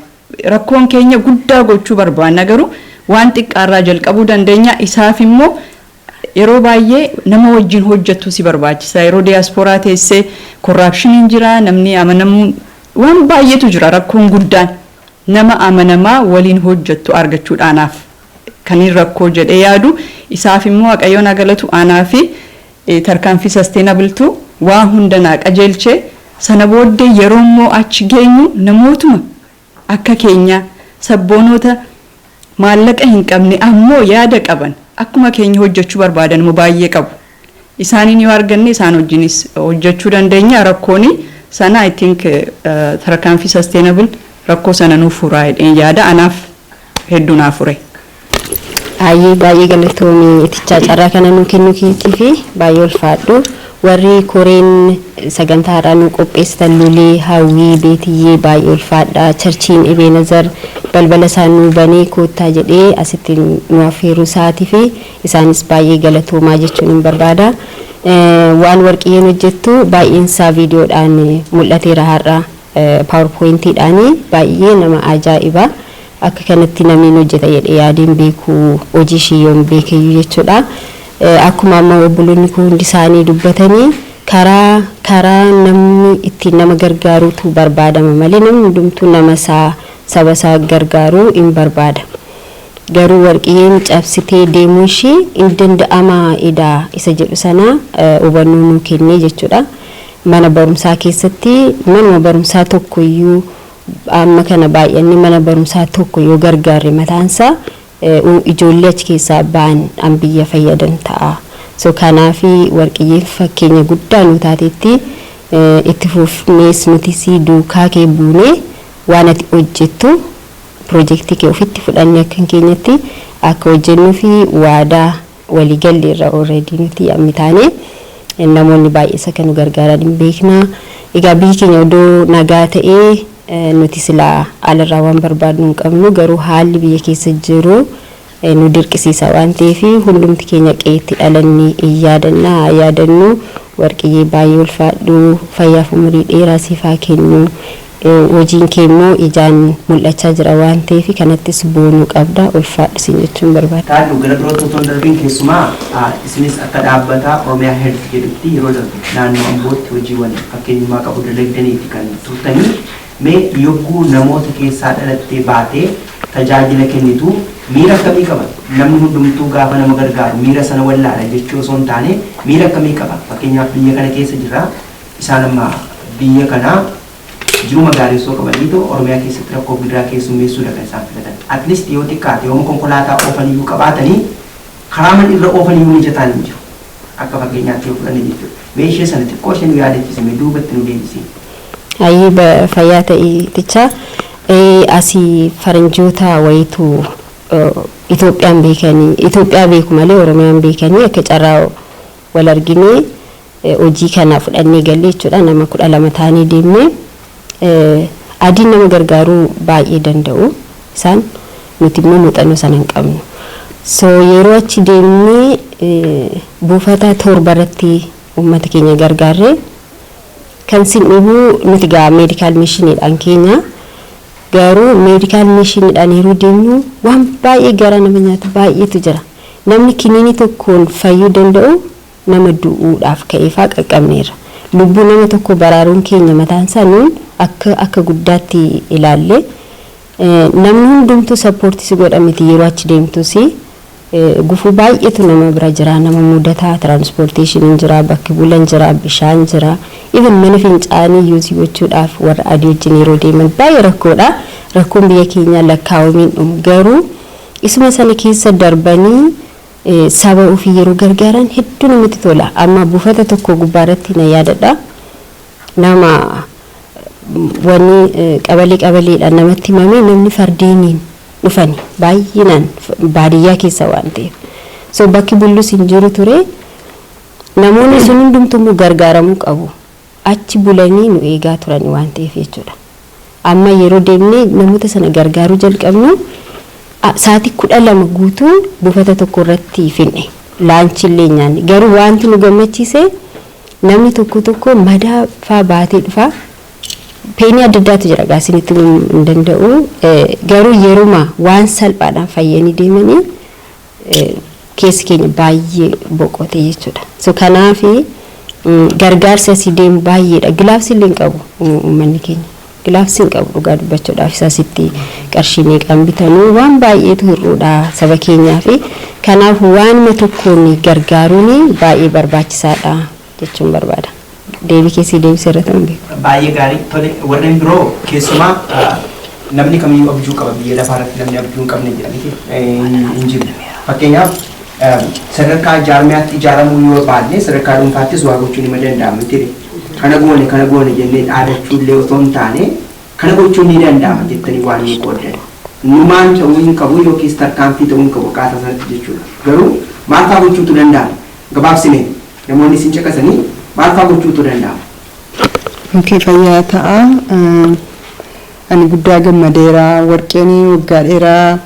Rakkoon keenya guddaa gochuu barbaanna garuu waan xiqqaarraa jalqabuu dandeenya. Isaaf immoo yeroo baay'ee nama wajjin hojjettu si barbaachisa. Yeroo diiyaasporaa teessee korraapshiniin jira namni amanamu waan baay'eetu jira rakkoon guddaan. Nama amanamaa waliin hojjettu argachuudhaanaaf kan hin rakkoo jedhee yaadu isaaf immoo Waaqayyoon galatu aanaafi tarkaanfii sustainability waa hunda naa qajeelchee sana booddee yeroo immoo achi geenyu namootuma akka keenya sabboonota maallaqa hin qabne ammoo yaada qaban akkuma keenya hojjechuu barbaadan immoo baay'ee qabu. Isaaniin yoo arganne isaan wajjinis hojjechuu dandeenya rakkooni sana I think tarkaanfii sustainable rakkoo sana nuuf furaa yaada anaaf hedduu naaf fure. Baay'ee galatoomii itichaa carraa kana nu kennu keetii baay'ee ulfaadhu. Warri koreen sagantaa haaraa nu qopheessitan Lulee Hawwii Beetiyyee baay'ee ulfaadha. Charchiin Ebeenazar balbala isaa nu banee koottaa jedhee asitti nu affeeruu isaatii fi isaanis baay'ee galatoomaa jechuun hin barbaada. Waan warqiyyeen hojjettu baay'een isaa viidiyoodhaan mul'ateera har'a. PowerPointidhaan baay'ee nama ajaa'iba akka kanatti namni hojjeta jedhee yaadeen beeku hojii shiyyoon beekayyuu jechuudha. Akkuma amma obboloonni kun hundi isaanii dubbatanii karaa namni ittiin nama gargaaruutu barbaadama malee namni hundumtuu nama saba isaa gargaaruu hin barbaada. Garuu warqiyyeen cabsitee deemuu ishee hin danda'ama edaa isa jedhu sana hubannoo nuu kennee jechuudha. Mana barumsaa keessatti manuma barumsaa tokko iyyuu amma kana baay'inni mana barumsaa tokko yoo gargaarre mataansaa ijoollee achi keessaa ba'an an biyya fayyadan ta'a. So kanaafi warqiyyeen fakkeenya guddaa nu taatetti itti fufnees nutis duukaa kee buunee waan ati hojjettu piroojeektii kee ofitti fudhannee akka keenyatti akka hojjennuu fi waadaa waliigallee irra already nuti yammi taane. Namoonni baay'ee isa kan nu gargaaran hin beekna. Egaa biyyi keenya odoo nagaa ta'ee nuti silaa alarraa waan barbaadnu hin qabnu garuu haalli biyya keessa jiru nu dirqisiisa waan ta'eef hundumti keenya qe'eetti dhalannee yaadannu warqiyyee baay'ee ulfaadhu fayyaaf umurii dheeraa siif haa kennu. Hojiin kee immoo ijaan mul'achaa jira waan ta'eef kanattis boonuu qabda ulfaadhu siin jechuun barbaada. Taadhu gara birootti otoo hin darbiin keessumaa isinis akka dhaabbata Oromiyaa Health jedhutti yeroo darbu naannoo Ambootti hojiiwwan fakkeenyummaa qabu dalagdaniiti kan turtanii Mee yogguu namoota keessaa dhalattee baatee tajaajila kennitu miira akkamii qaba? Namni hundumtuu gaafa nama gargaaru miira sana wallaala jechuu osoo hin taane miira akkamii qaba? Fakkeenyaaf biyya kana keessa jirra. Isaan amma biyya kanaa jiruma gaarii osoo qabaniitu Oromiyaa keessatti rakkoo gidiraa keessummeessuudha kan isaan filatan. At least yoo xiqqaate yooma konkolaataa oofaniyyuu qabaatanii karaa man irra oofaniyyuu mijataan hin jiru. Akka fakkeenyaatti yoo fudhanne jechuudha. Mee ishee sana xiqqoo ishee nu yaadachiisame duubatti nu deebisee. Ayyii fayyaa ta'eetichaa asii faranjoota wayitu Itoophiyaan beekanii Itoophiyaa beeku malee Oromiyaan beekanii akka carraa wal arginee hojii kana fudhannee galle jechuudha. Nama 12 taanii deemnee adiin nama gargaaruu baay'ee danda'u isaan nuti immoo muuxannoo sana hin qabnu. So yeroo achi deemnee buufata torbarratti uummata keenya gargaarree kan sin dhibu nuti gaa medical missionidhaan keenya garuu medical missionidhaan yeroo deemnu waan baay'ee gara nama nyaatu baay'eetu jira. Namni kiniini tokkoon fayyuu danda'u nama du'uudhaaf ka'eefaa qaqqabneera. Lubbuu nama tokko baraaruun keenya mataan isaa nuun akka guddaatti ilaalle namni hundumtuu sappoortii si godha miti yeroo achi deemtus gufuu baay'eetu nama bira jira. Nama mudataa transportation jira, bakki bulan jira, bishaan jira, even mana fincaanii yuusii gochuudhaaf warra adii wajjin yeroo deeman baay'ee rakkoodha. Rakkoon biyya keenya lakkaa'umiin dhumu garuu isuma sana keessa darbanii saba ofii yeroo gargaaran hedduu namatti tola. Amma buufata tokko gubbaarratti na yaadadha. Nama wani qabaleedhaan namatti himame namni fardeeniin dhufani baay'inaan baadiyyaa keessa waan ta'eef. So bakki bullus hin jiru ture. Namoonni sun hundumtuu gargaaramuu qabu. Achi bulanii nu eegaa turan waan ta'eef jechuudha. Amma yeroo deemnee namoota sana gargaaruu jalqabnu sa'aatii 12 guutuu buufata tokko irratti finne laanchillee nyaanne. Garuu wanti nu gammachiise namni tokko madaa faa baatee dhufa. Peenii adda addaatu jira gaasinitti hin danda'u. Garuu yeruma waan salphaadhaan fayyanii deemanii keessi keenya baay'ee boqote jechuudha. So kanaaf gargaarsa asii deemu baay'eedha. Gilaafsi illee hin qabu uummanni keenya. Gilaafsi hin qabu dhugaa dubbachuudhaaf isaasitti qarshii meeqaan bitanuu waan baay'eetu hir'uudha saba keenyaa fi kanaaf waanuma tokkoon gargaaruun baay'ee barbaachisaadha jechuun barbaada. Deebii keessi deebisee irratti hin beeku. Baay'ee gaarii tole warreen biroo keessumaa namni kamiyyuu abjuu qaba biyya lafaa irratti namni abjuu hin qabne jedhamee hin jiru. Fakkeenyaaf sadarkaa jaarmiyaatti ijaaramuu yoo baanne sadarkaa dhuunfaattis waa gochuun ni danda'ama miti. Kana goone jennee dhaadachuu illee otoo hin taane kana gochuun ni danda'ama jettanii waan nu qooddan. Numaan ta'uu hin qabu yookiis tarkaanfii ta'uu hin qabu akkaataa sanatti jechuudha. Garuu maal fa'aa gochuutu danda'ama? Gabaabsinee namoonni isin caqasanii maal fa'aa gochuutu danda'ama? Mukee fayyaa ta'a. Ani guddaa gammadeera. Warqeen waggaa dheeraa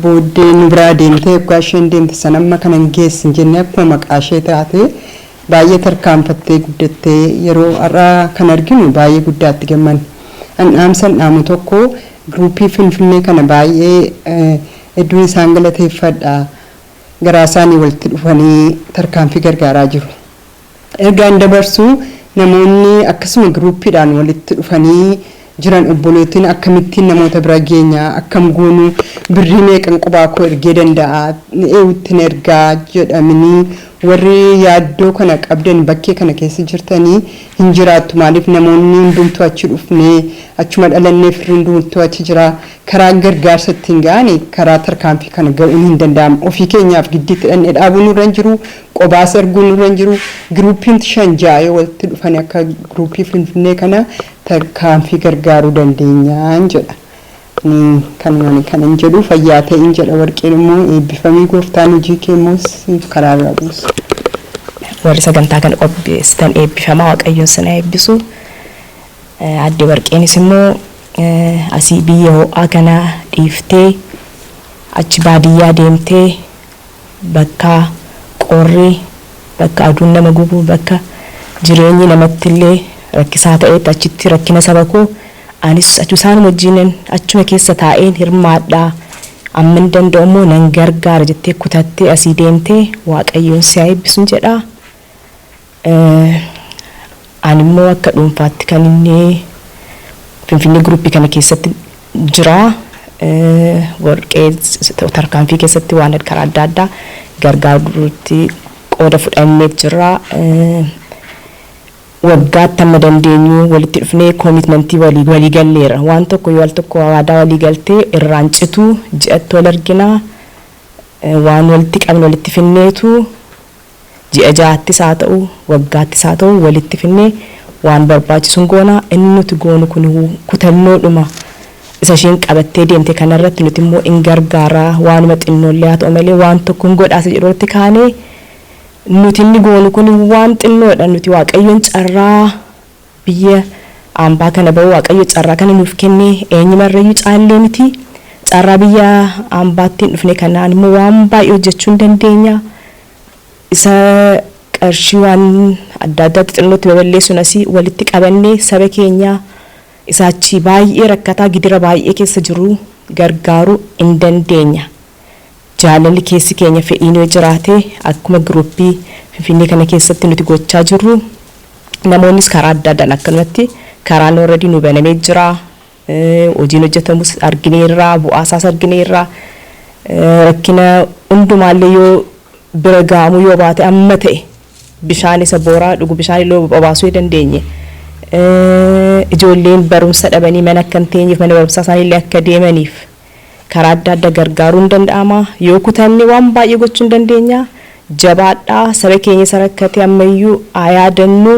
booddee nu biraa deemtee waggaa isheen deemte sana amma kana hin geessin jennee akkuma maqaa ishee taate baay'ee tarkaanfattee guddattee yeroo har'aa kan arginu baay'ee guddaatti gammanne. Dhaamsan dhaamu tokko giruupii Finfinnee kana baay'ee hedduun isaan galateeffadha. Garaa isaanii walitti dhufanii tarkaanfii gargaaraa jiru. Ergaan dabarsu namoonni akkasuma giruupiidhaan walitti dhufanii jiran obboleettiin akkamittiin namoota bira geenya akkam goonu birrii meeqan qubaa koo ergee danda'a eewwittiin ergaa jedhamanii warri yaaddoo kana qabdan bakkee kana keessa jirtanii hin jiraattu maaliif namoonni hundumtuu achi dhufnee achuma dhalannee firri hundumtuu achi jira karaa gargaarsa ittiin ga'anii karaa tarkaanfii kana ga'uun hin danda'amu ofii keenyaaf giddiitti dhannee dhaabuu nurra hin jiru qobaas erguu nurra hin jiru giruupiin 5 yoo walitti dhufanii akka giruupii Finfinnee kana tarkaanfii gargaaruu dandeenyaan jedha. Kan jedhu fayyaa ta'in jedha warqeen immoo eebbifamii gooftaan hojii keemmoos karaa irraa buusu. Warri sagantaa kana qopheessitan eebbifamaa waaqayyoon sana eebbisu. Adde warqeenis immoo asii biyya ho'aa kana dhiiftee achi baadiyyaa deemtee bakka qorri bakka aduun nama gubu bakka jireenyi namatti illee rakkisaa ta'etti achitti rakkina saba koo anis achusaan wajjin achuma keessa taa'een hirmaadhaa amma hin danda'u immoo nan gargaara jettee kutattee asii deemtee waaqayyoon si eebbisu jedha. Ani immoo akka dhuunfaatti kan inni Finfinnee gruppii kana keessatti jira. Warqee tarkaanfii keessatti waan karaa adda addaa gargaaruutti qooda fudhannee jira. Waggaatti amma dandeenyu walitti dhufnee koomitmentii walii galleera. Waan tokko yoo al tokko waadaa walii galtee irraan citu ji'atti wal argina. Waan walitti qabne walitti finneetu ji'a ja'attis haa ta'u waggaattis haa ta'u walitti finnee waan barbaachisuun goona. Inni nuti goonu kun kutannoodhuma isa isheen qabattee deemte kanarratti nuti immoo in gargaaraa waanuma xinnoollee haa ta'u malee waan tokko hin godhaasa jedhuutti kaanee nuti inni goonu kun waan xinnoodha. Nuti waaqayyoon carraa biyya ambaa kana bahu waaqayyo carraa kana nuuf kennee eenyumarrayyuu caallee miti. Carraa biyya ambaattiin dhufne kanaan immoo waan baay'ee hojjechuu hin dandeenya. Isa qarshii waan adda addaatti xinnootti babal'eessuun asii walitti qabannee saba keenya isaachi baay'ee rakkataa gidira baay'ee keessa jiru gargaaruu hin dandeenya. Jaalalli keessi keenya fedhiin yoo jiraate akkuma gruppii Finfinnee kana keessatti nuti gochaa jirru namoonnis karaa adda addaan akkanumatti karaan already nu banamee jira. Hojiin hojjetamus argineerra, bu'aasaas argineerra. Rakkina hundumaallee yoo bira ga'amu yoo baate amma ta'e bishaan isa booraa dhugu bishaan illee obaasuu dandeenye. Ijoolleen barumsa dhabanii mana akka hin teenyeef mana barumsaa isaaniillee akka deemaniif karaa adda addaa gargaaruun danda'ama. Yoo kutanne waan baay'ee gochuu hin dandeenya. Jabaadhaa saba keenya isa rakkate ammayyuu haa yaadannu.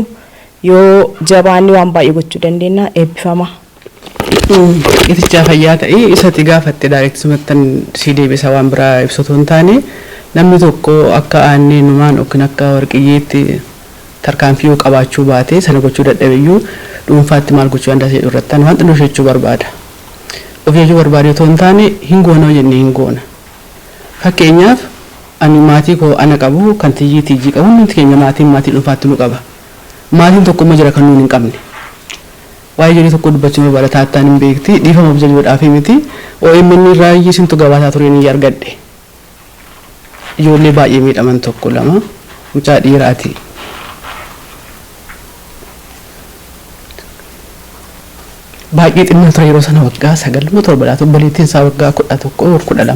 Yoo jabaanne waan baay'ee gochuu dandeenya. Eebbifama. Iticha fayyaa ta'ee isatti gaafatte daayirektisumatti si deebisa waan biraa ibsatu hin taane namni tokko akka aannee numaan yookiin akka warqiyyeetti tarkaanfii yoo qabaachuu baate sana gochuu dadhabeyyuu dhuunfaatti maal gochuu danda'a jedhu irratti waan xinnoo jechuu barbaada. Of jechuu barbaade otoo hin taane hin goona jennee hin goona. Fakkeenyaaf ani maatii koo ana qabu kan tiyyii qabu hundi keenya maatii dhuunfaatti nu qaba. Maatiin tokko jira kan nuun hin qabne. Waa'ee jireenya tokko dubbachuu barbaada taattaan hin beekti dhiifama objajuudhaaf miti OMN irraa iyyisiintu gabaasaa tureen hin argadhe. Ijoollee baay'ee miidhaman tokko lama mucaa dhiiraati. Baay'ee xinnoo ture yeroo sana waggaa 9 obboleettiin isaa waggaa 11 12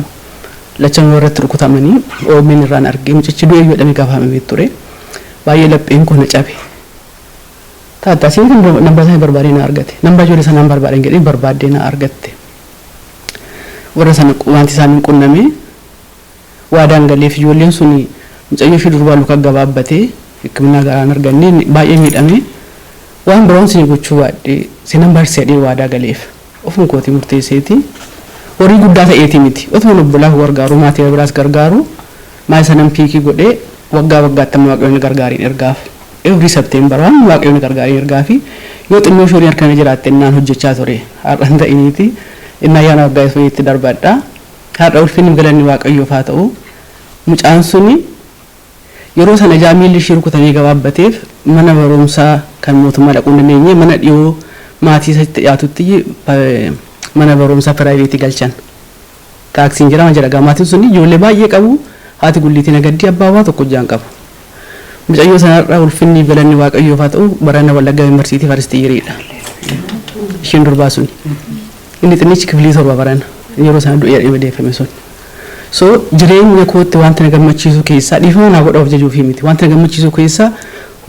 lachan warratti rukutamanii OMN irraan argee mucichi du'e jedhamee gaafamee ture. Baay'ee lapheen kun cabe. Taattaa siin namba sana barbaadee na argate. Namba ijoollee sanaan barbaadeen jedhee barbaadee na argatte. Warra sana wanti isaanii qunnamee waadaan galeef ijoolleen sun mucayyoo ishee durbaa luka gabaabbatee hikimna garaan argannee baay'ee miidhamee waan biroon sin gochuu baadhee sinan barsiisadhee waadaa galeef ofuma kootii murteesseeti horii guddaa ta'eeti miti otuma lubbuudhaaf gargaaru maatii biraas gargaaru maatii sanan piikii godhee waggaatti amma waaqayyoon gargaariin ergaaf every September waan waaqayyoon gargaariin ergaafi yoo xinnoo shorii harkana jiraatte innaan hojjechaa ture har'an ta'iniiti innaa yaana waggaa isootti darbadha har'a ulfinni galanni waaqayyoof haa ta'u mucaan suni yeroo sana jaamiilli ishee rukutamee gabaabbateef mana barumsaa kan mootummaa dhaquu hin dandeenye mana dhiyoo maatii isaatti dhiyaatutti mana barumsaa piraayiveetii galchan. Taaksiin jedhama jedha maatiin suni ijoollee baay'ee qabu haati gulliitiin agaddii abbaa waa tokko jaan qabu. Mucayyoo sanarraa ulfinni galanni waaqayyoof haa ta'u barana Wallagga Yuunivarsiitii Faristii Yiriidha. Isheen durbaa suni. Inni xinnichi kifilii 7 barana yeroo sana du'ee dhibee deeffame sun. So jireenya kootti wanta na gammachiisu keessaa dhiifama naa godha of jajuuf miti wanta na gammachiisu keessaa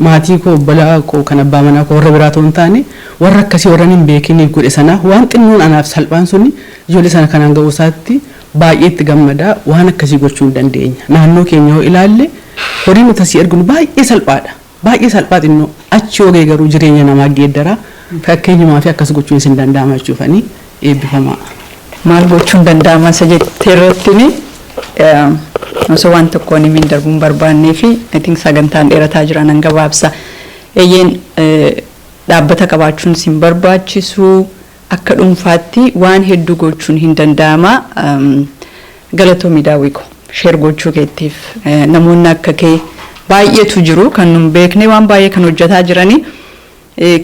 maatii koo balaa koo kan abbaa manaa koo warra biraa ta'uun taane warra akkasii warra hin beekiniif godhe sana waan xinnoon anaaf salphaan suni ijoollee sana kanaan ga'uu isaatti baay'ee itti gammadaa waan akkasii gochuu hin dandeenya. Naannoo keenya yoo ilaalle horii nuti asii arginu baay'ee salphaadha. Baay'ee salphaa xinnoo achi ogee garuu jireenya namaa geeddaraa fakkeenyumaa fi akkas gochuun isin danda'ama jechuufanii eebbifamaa. Maal gochuun danda'ama isa jettee irratti osoo waan tokkoon himiin darbuun barbaannee fi I think sagantaan dheerataa jiran hanga gabaabsa. Eeyyeen dhaabbata qabaachuun sin barbaachisu akka dhuunfaatti waan hedduu gochuun hin danda'ama. Galatoomii daawwiko sheer gochuu keettiif namoonni akka kee baay'eetu jiru kan nun beekne waan baay'ee kan hojjetaa jiranii.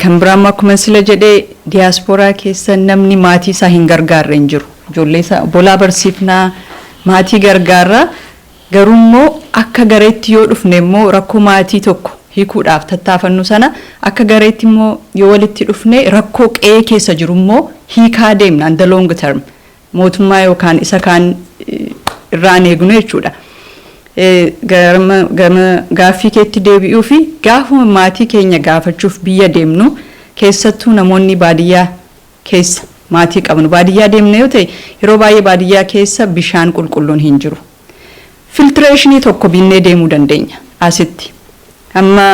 Kan biraan akkuma sila jedhee diyaaspooraa keessa namni maatii isaa hin gargaarre hin jiru. Ijoollee isaa bolaa barsiifnaa maatii gargaarra garuu immoo akka gareetti yoo dhufne immoo rakkoo maatii tokko hiikuudhaaf tattaafannu sana akka gareetti immoo yoo walitti dhufne rakkoo qe'ee keessa jiru immoo hiikaa deemna in the long term mootummaa yookaan isa kaan irraan eegnu jechuudha. Gaaffii keetti deebi'uu fi gaafuma maatii keenya gaafachuuf biyya deemnu keessattuu namoonni baadiyyaa keessa maatii qabnu baadiyyaa deemne yoo ta'e yeroo baay'ee baadiyyaa keessa bishaan qulqulluun hin jiru. Filtireeshinii tokko binnee deemuu dandeenya asitti. Amma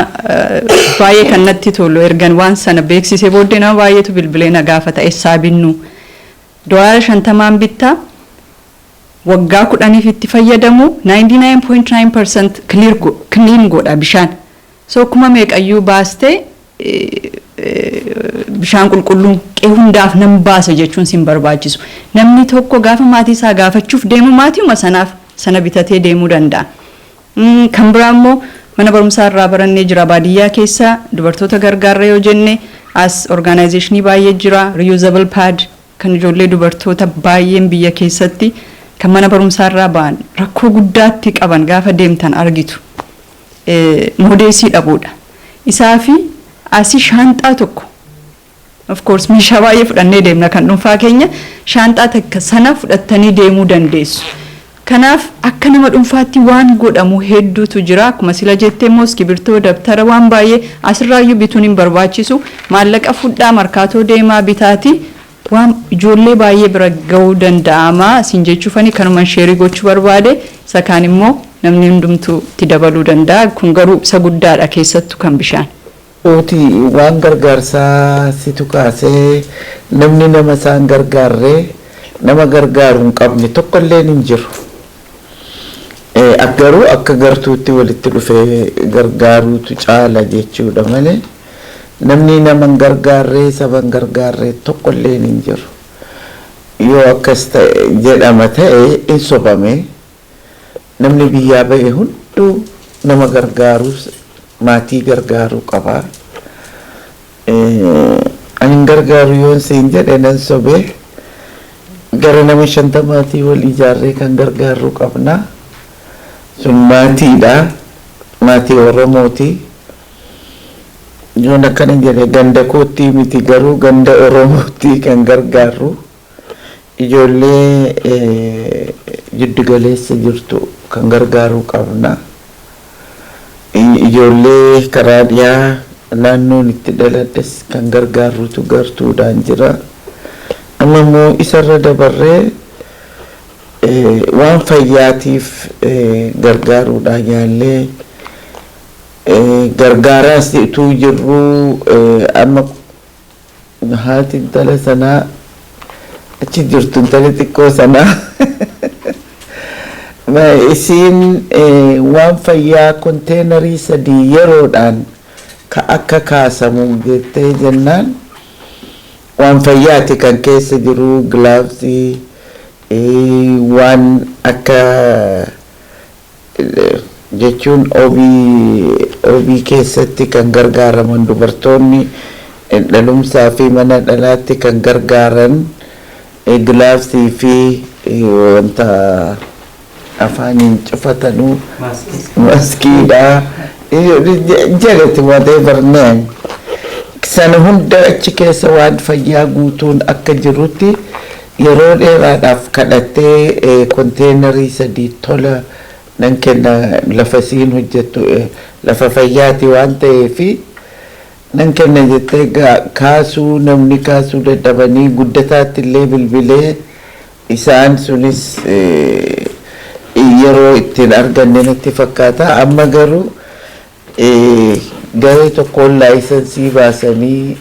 baay'ee kan natti tolu ergan waan sana beeksisee booddee nama baay'eetu bilbilee na gaafata eessaa binnu. $50 bittaa waggaa 10 itti fayyadamu 99.9% clean godha bishaan. So kuma meeqayyuu baastee bishaan qulqulluun qe'ee hundaaf nam baasa jechuun sin barbaachisu. Namni tokko gaafa maatii isaa gaafachuuf deemu maatiuma sanaaf sana bitatee deemuu danda'a. Kan biraa immoo mana barumsaa irraa barannee jira baadiyyaa keessa dubartoota gargaarra yoo jenne as organizationii baay'ee jira reusable pad kan ijoollee dubartoota baay'een biyya keessatti kan mana barumsaa irraa ba'an rakkoo guddaatti qaban gaafa deemtan argitu. Moodeesii dhabuudha. Isaa fi asii shaanxaa tokko of course meeshaa baay'ee fudhannee deemna kan dhuunfaa keenya shaanxaa takka sana fudhattanii deemuu dandeessu. Kanaaf akka nama dhuunfaatti waan godhamu hedduutu jira akkuma sila jettee immoo iskibirtoo dabtara waan baay'ee asirraayyuu bituun hin barbaachisu maallaqa fudhaa markaatoo deemaa bitaati waan ijoollee baay'ee bira ga'uu danda'ama siin jechuufani kanuman sheerii gochuu barbaade isa kaan immoo namni hundumtuu itti dabaluu danda'a kun garuu isa guddaadha keessattuu kan bishaan. Ooti waan gargaarsaa situ kaasee namni nama isaan gargaarree nama gargaaru hin qabne tokkollee hin jiru. Garuu akka gartuutti walitti dhufee gargaaruutu caala jechuudha malee namni nama hin gargaarree saba hin gargaarree tokkollee hin jiru. Yoo akkas ta'e jedhama ta'e hin sobame namni biyyaa ba'e hunduu nama gargaaruu maatii gargaaruu qaba. Ani hin gargaaru yoon siin jedhe nan sobee gara nama 50 wal ijaarree kan gargaaruu qabna. Sun maatiidha maatii Oromooti yoon akkana jedhe ganda kootti miti garuu ganda Oromooti kan gargaaru ijoollee jiddu galeessa jirtu kan gargaaruu qabna ijoollee karaa dhiyaa naannoon itti dhaladhes kan gargaaruutu gartuudhaan jira amma immoo isarra dabarree waan fayyaatiif gargaaruudhaan yaallee gargaaraas utuu jirru amma haati intala sanaa achi jirtu intala xiqqoo sanaa isiin waan fayyaa konteenarii 3 yeroodhaan ka akka kaasamu jettee jennaan waan fayyaati kan keessa jiru gilaavsii waan akka jechuun obii keessatti kan gargaaraman dubartoonni dhalumsaa fi mana dhalaatti kan gargaaran gilaavsii fi wanta afaaniin cufatanuu maskiidha jedhati whatever name sana hunda achi keessa waan fayyaa guutuun akka jirutti yeroo dheeraadhaaf kadhattee konteenarii 3 tola nan kenna lafa siin hojjettu lafa fayyaati waan ta'eef nan kenna jettee kaasuu namni kaasuu dadhabanii guddataatti illee bilbilee isaan sunis yeroo ittiin arganne natti fakkaata amma garuu garee tokkoon laayisensii baasanii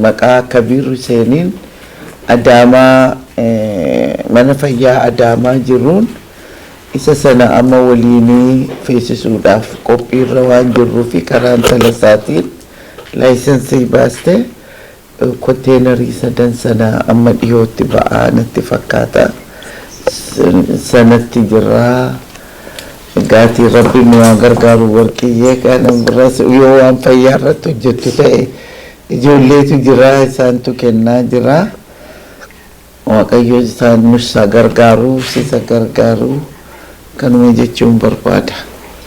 maqaa Kabiir Huseeniin Adaamaa mana fayyaa Adaamaa jiruun isa sana amma waliinii feesisuudhaaf qophiirra waan jirruu fi karaa intala isaatiin laayisensii baastee konteenarii 3 sana amma dhiyootti ba'aa natti fakkaata sanatti jirraa gaatii rabbi nu waan gargaaru warqiyyee kana biras yoo waan fayyaa irratti hojjettu ta'e ijoolleetu jira isaantu kennaa jira waaqayyo isaan nusa gargaaru sisa gargaaru kanuma jechuun barbaada.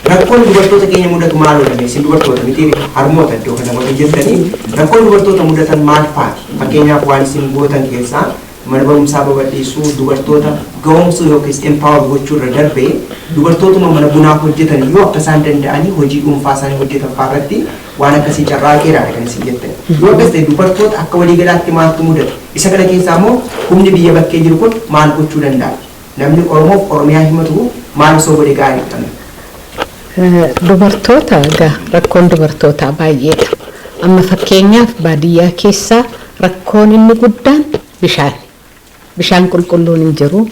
Rakkoon dubartoota keenya mudatu maal oolame isin dubartoota miti harmoota iddoo kana waliin jirtanii rakkoon dubartoota mudatan maal faati fakkeenyaaf waan isin gootan keessaa mana barumsaa babal'isuu dubartoota ga'umsa yookiis empower gochuu irra darbee dubartootuma mana bunaa hojjetan yoo akka isaan danda'anii hojii dhuunfaa isaanii hojjetan fa'aarratti waan akkasii carraaqeeraadha kan isin jettan yoo akkas ta'e dubartoota akka waliigalaatti maaltu mudata isa kana keessaa immoo humni biyya bakkee jiru kun maal gochuu danda'a namni Oromoof Oromiyaa himatu maal osoo godhe gaarii kana. Dubartoota rakkoon dubartootaa baay'eedha. Amma fakkeenyaaf baadiyyaa keessaa rakkoon inni guddaan bishaan. Bishaan qulqulluun hin jiru.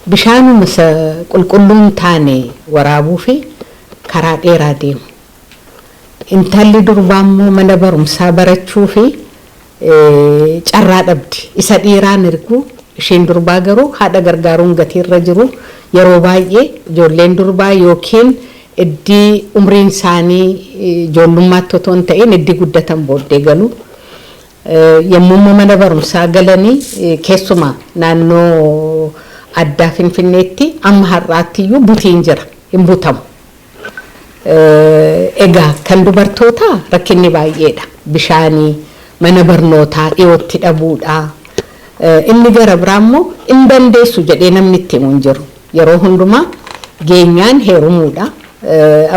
Bishaanuma qulqulluun taane waraabuu fi karaa dheeraa deemu. Intalli durbaa immoo mana barumsaa barachuu fi carraa dhabdi. Isa dhiiraan ergu isheen durbaa garuu haadha gargaaruun gatiirra jiru yeroo baay'ee ijoolleen durbaa yookiin iddii umriin isaanii ijoollummaatti otoo hin ta'in iddii guddatan booddee galu. Yommuu mana barumsaa galanii keessumaa naannoo addaa Finfinneetti amma har'aattiyyuu butiin jira hin butamu. Egaa kan dubartootaa rakkinni baay'eedha. Bishaanii mana barnootaa dhiyootti dhabuudha. Inni gara biraa immoo hin dandeessu jedhee namni itti himu hin jiru. Yeroo hundumaa geenyaan heerumuudha.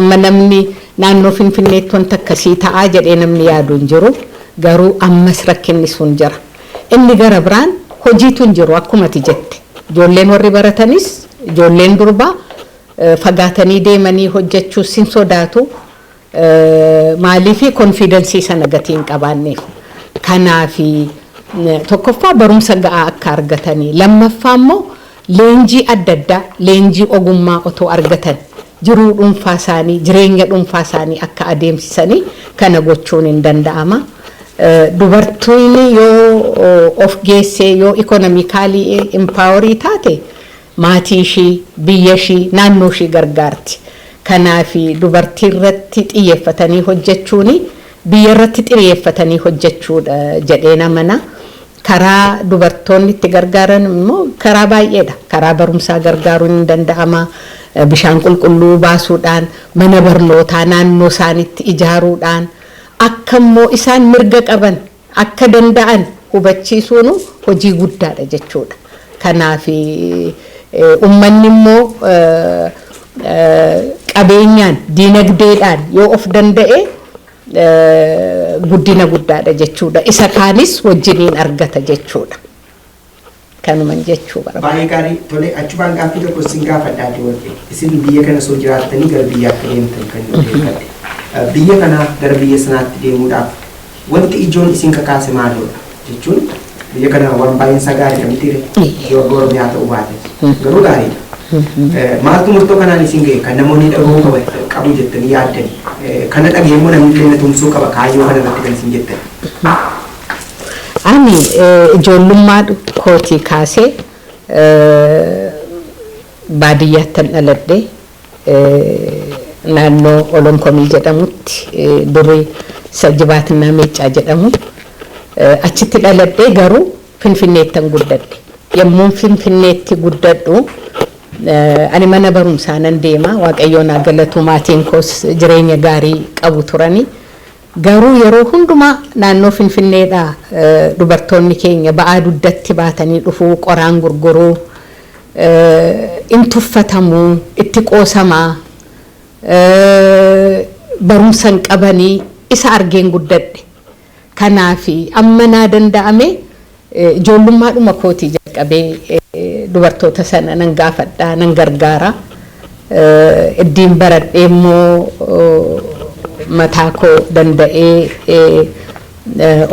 Amma namni naannoo Finfinneetti wanta akkasii ta'aa jedhee namni yaadu hin jiru. Garuu ammas rakkinni sun jira. Inni gara biraan hojiitu hin jiru akkuma ati jette. Ijoolleen warri baratanis ijoolleen durbaa fagaatanii deemanii hojjechuus hin sodaatu. Maaliif konfidensii sana gatii hin qabaanneef. Kanaafi tokkoffaa barumsa ga'aa akka argatanii lammaffaa immoo leenjii adda addaa leenjii ogummaa otoo argatan jiruu dhuunfaa isaanii jireenya dhuunfaa isaanii akka adeemsisanii kana gochuun hin danda'ama. Dubartoonni yoo of geessee yoo ikonomikaalii impaawarii taate maatii ishii biyya ishii naannoo ishii gargaarti. Kanaafi dubartii irratti xiyyeeffatanii hojjechuuni biyya irratti xiyyeeffatanii hojjechuudha jedhee namana. Karaa dubartoonni itti gargaaran immoo karaa baay'eedha. Karaa barumsaa gargaaruun hin danda'ama. Bishaan qulqulluu baasuudhaan mana barnootaa naannoo isaaniitti ijaaruudhaan akka immoo isaan mirga qaban akka danda'an hubachiisuun hojii guddaadha jechuudha. Kanaaf uummanni immoo qabeenyaan diinagdeedhaan yoo of danda'e guddina guddaadha jechuudha. Isa kaanis wajjiniin argata jechuudha. Kanuman jechuu barbaada. Baay'ee gaarii tole achumaan gaaffii tokko isin gaafadhaati warqee isin biyya kana soo jiraattanii gara biyyaatti deemtan kan yoo deemtadhe. Biyya kana gara biyya sanaatti deemuudhaaf wanti ijoon isin kakaase maalidha jechuun biyya kana waan baay'insa gaariidha mitiire yoo Oromiyaa ta'uu baate garuu gaariidha. Maaltu murtoo kanaan isin ga'e kan namoonni dhagoo qabu jettanii yaaddani kana dhagee immoo namni illee tumsuu qaba kaayyoo kana irratti kan isin jettani. Ani ijoollummaa kootii kaasee baadiyyaatti dhaladhe naannoo Olonkomii jedhamutti durii Sajjibaatinaa Meeccaa jedhamu achitti dhaladhe garuu Finfinneettan guddadhe. Yommuu Finfinneetti guddadhu ani mana barumsaa nan deema Waaqayyoon haa galatu maatiin koos jireenya gaarii qabu turani. Garuu yeroo hundumaa naannoo Finfinneedhaa dubartoonni keenya ba'aa dugdatti baatanii dhufuu qoraan gurguruu in tuffatamuu itti qoosamaa barumsa hin qabanii isa argeen guddadhe. Kanaaf amma naa danda'ame ijoollummaadhuma kootii jalqabee dubartoota sana nan gaafadhaa nan gargaara. Iddiin baradhee immoo mataa koo danda'ee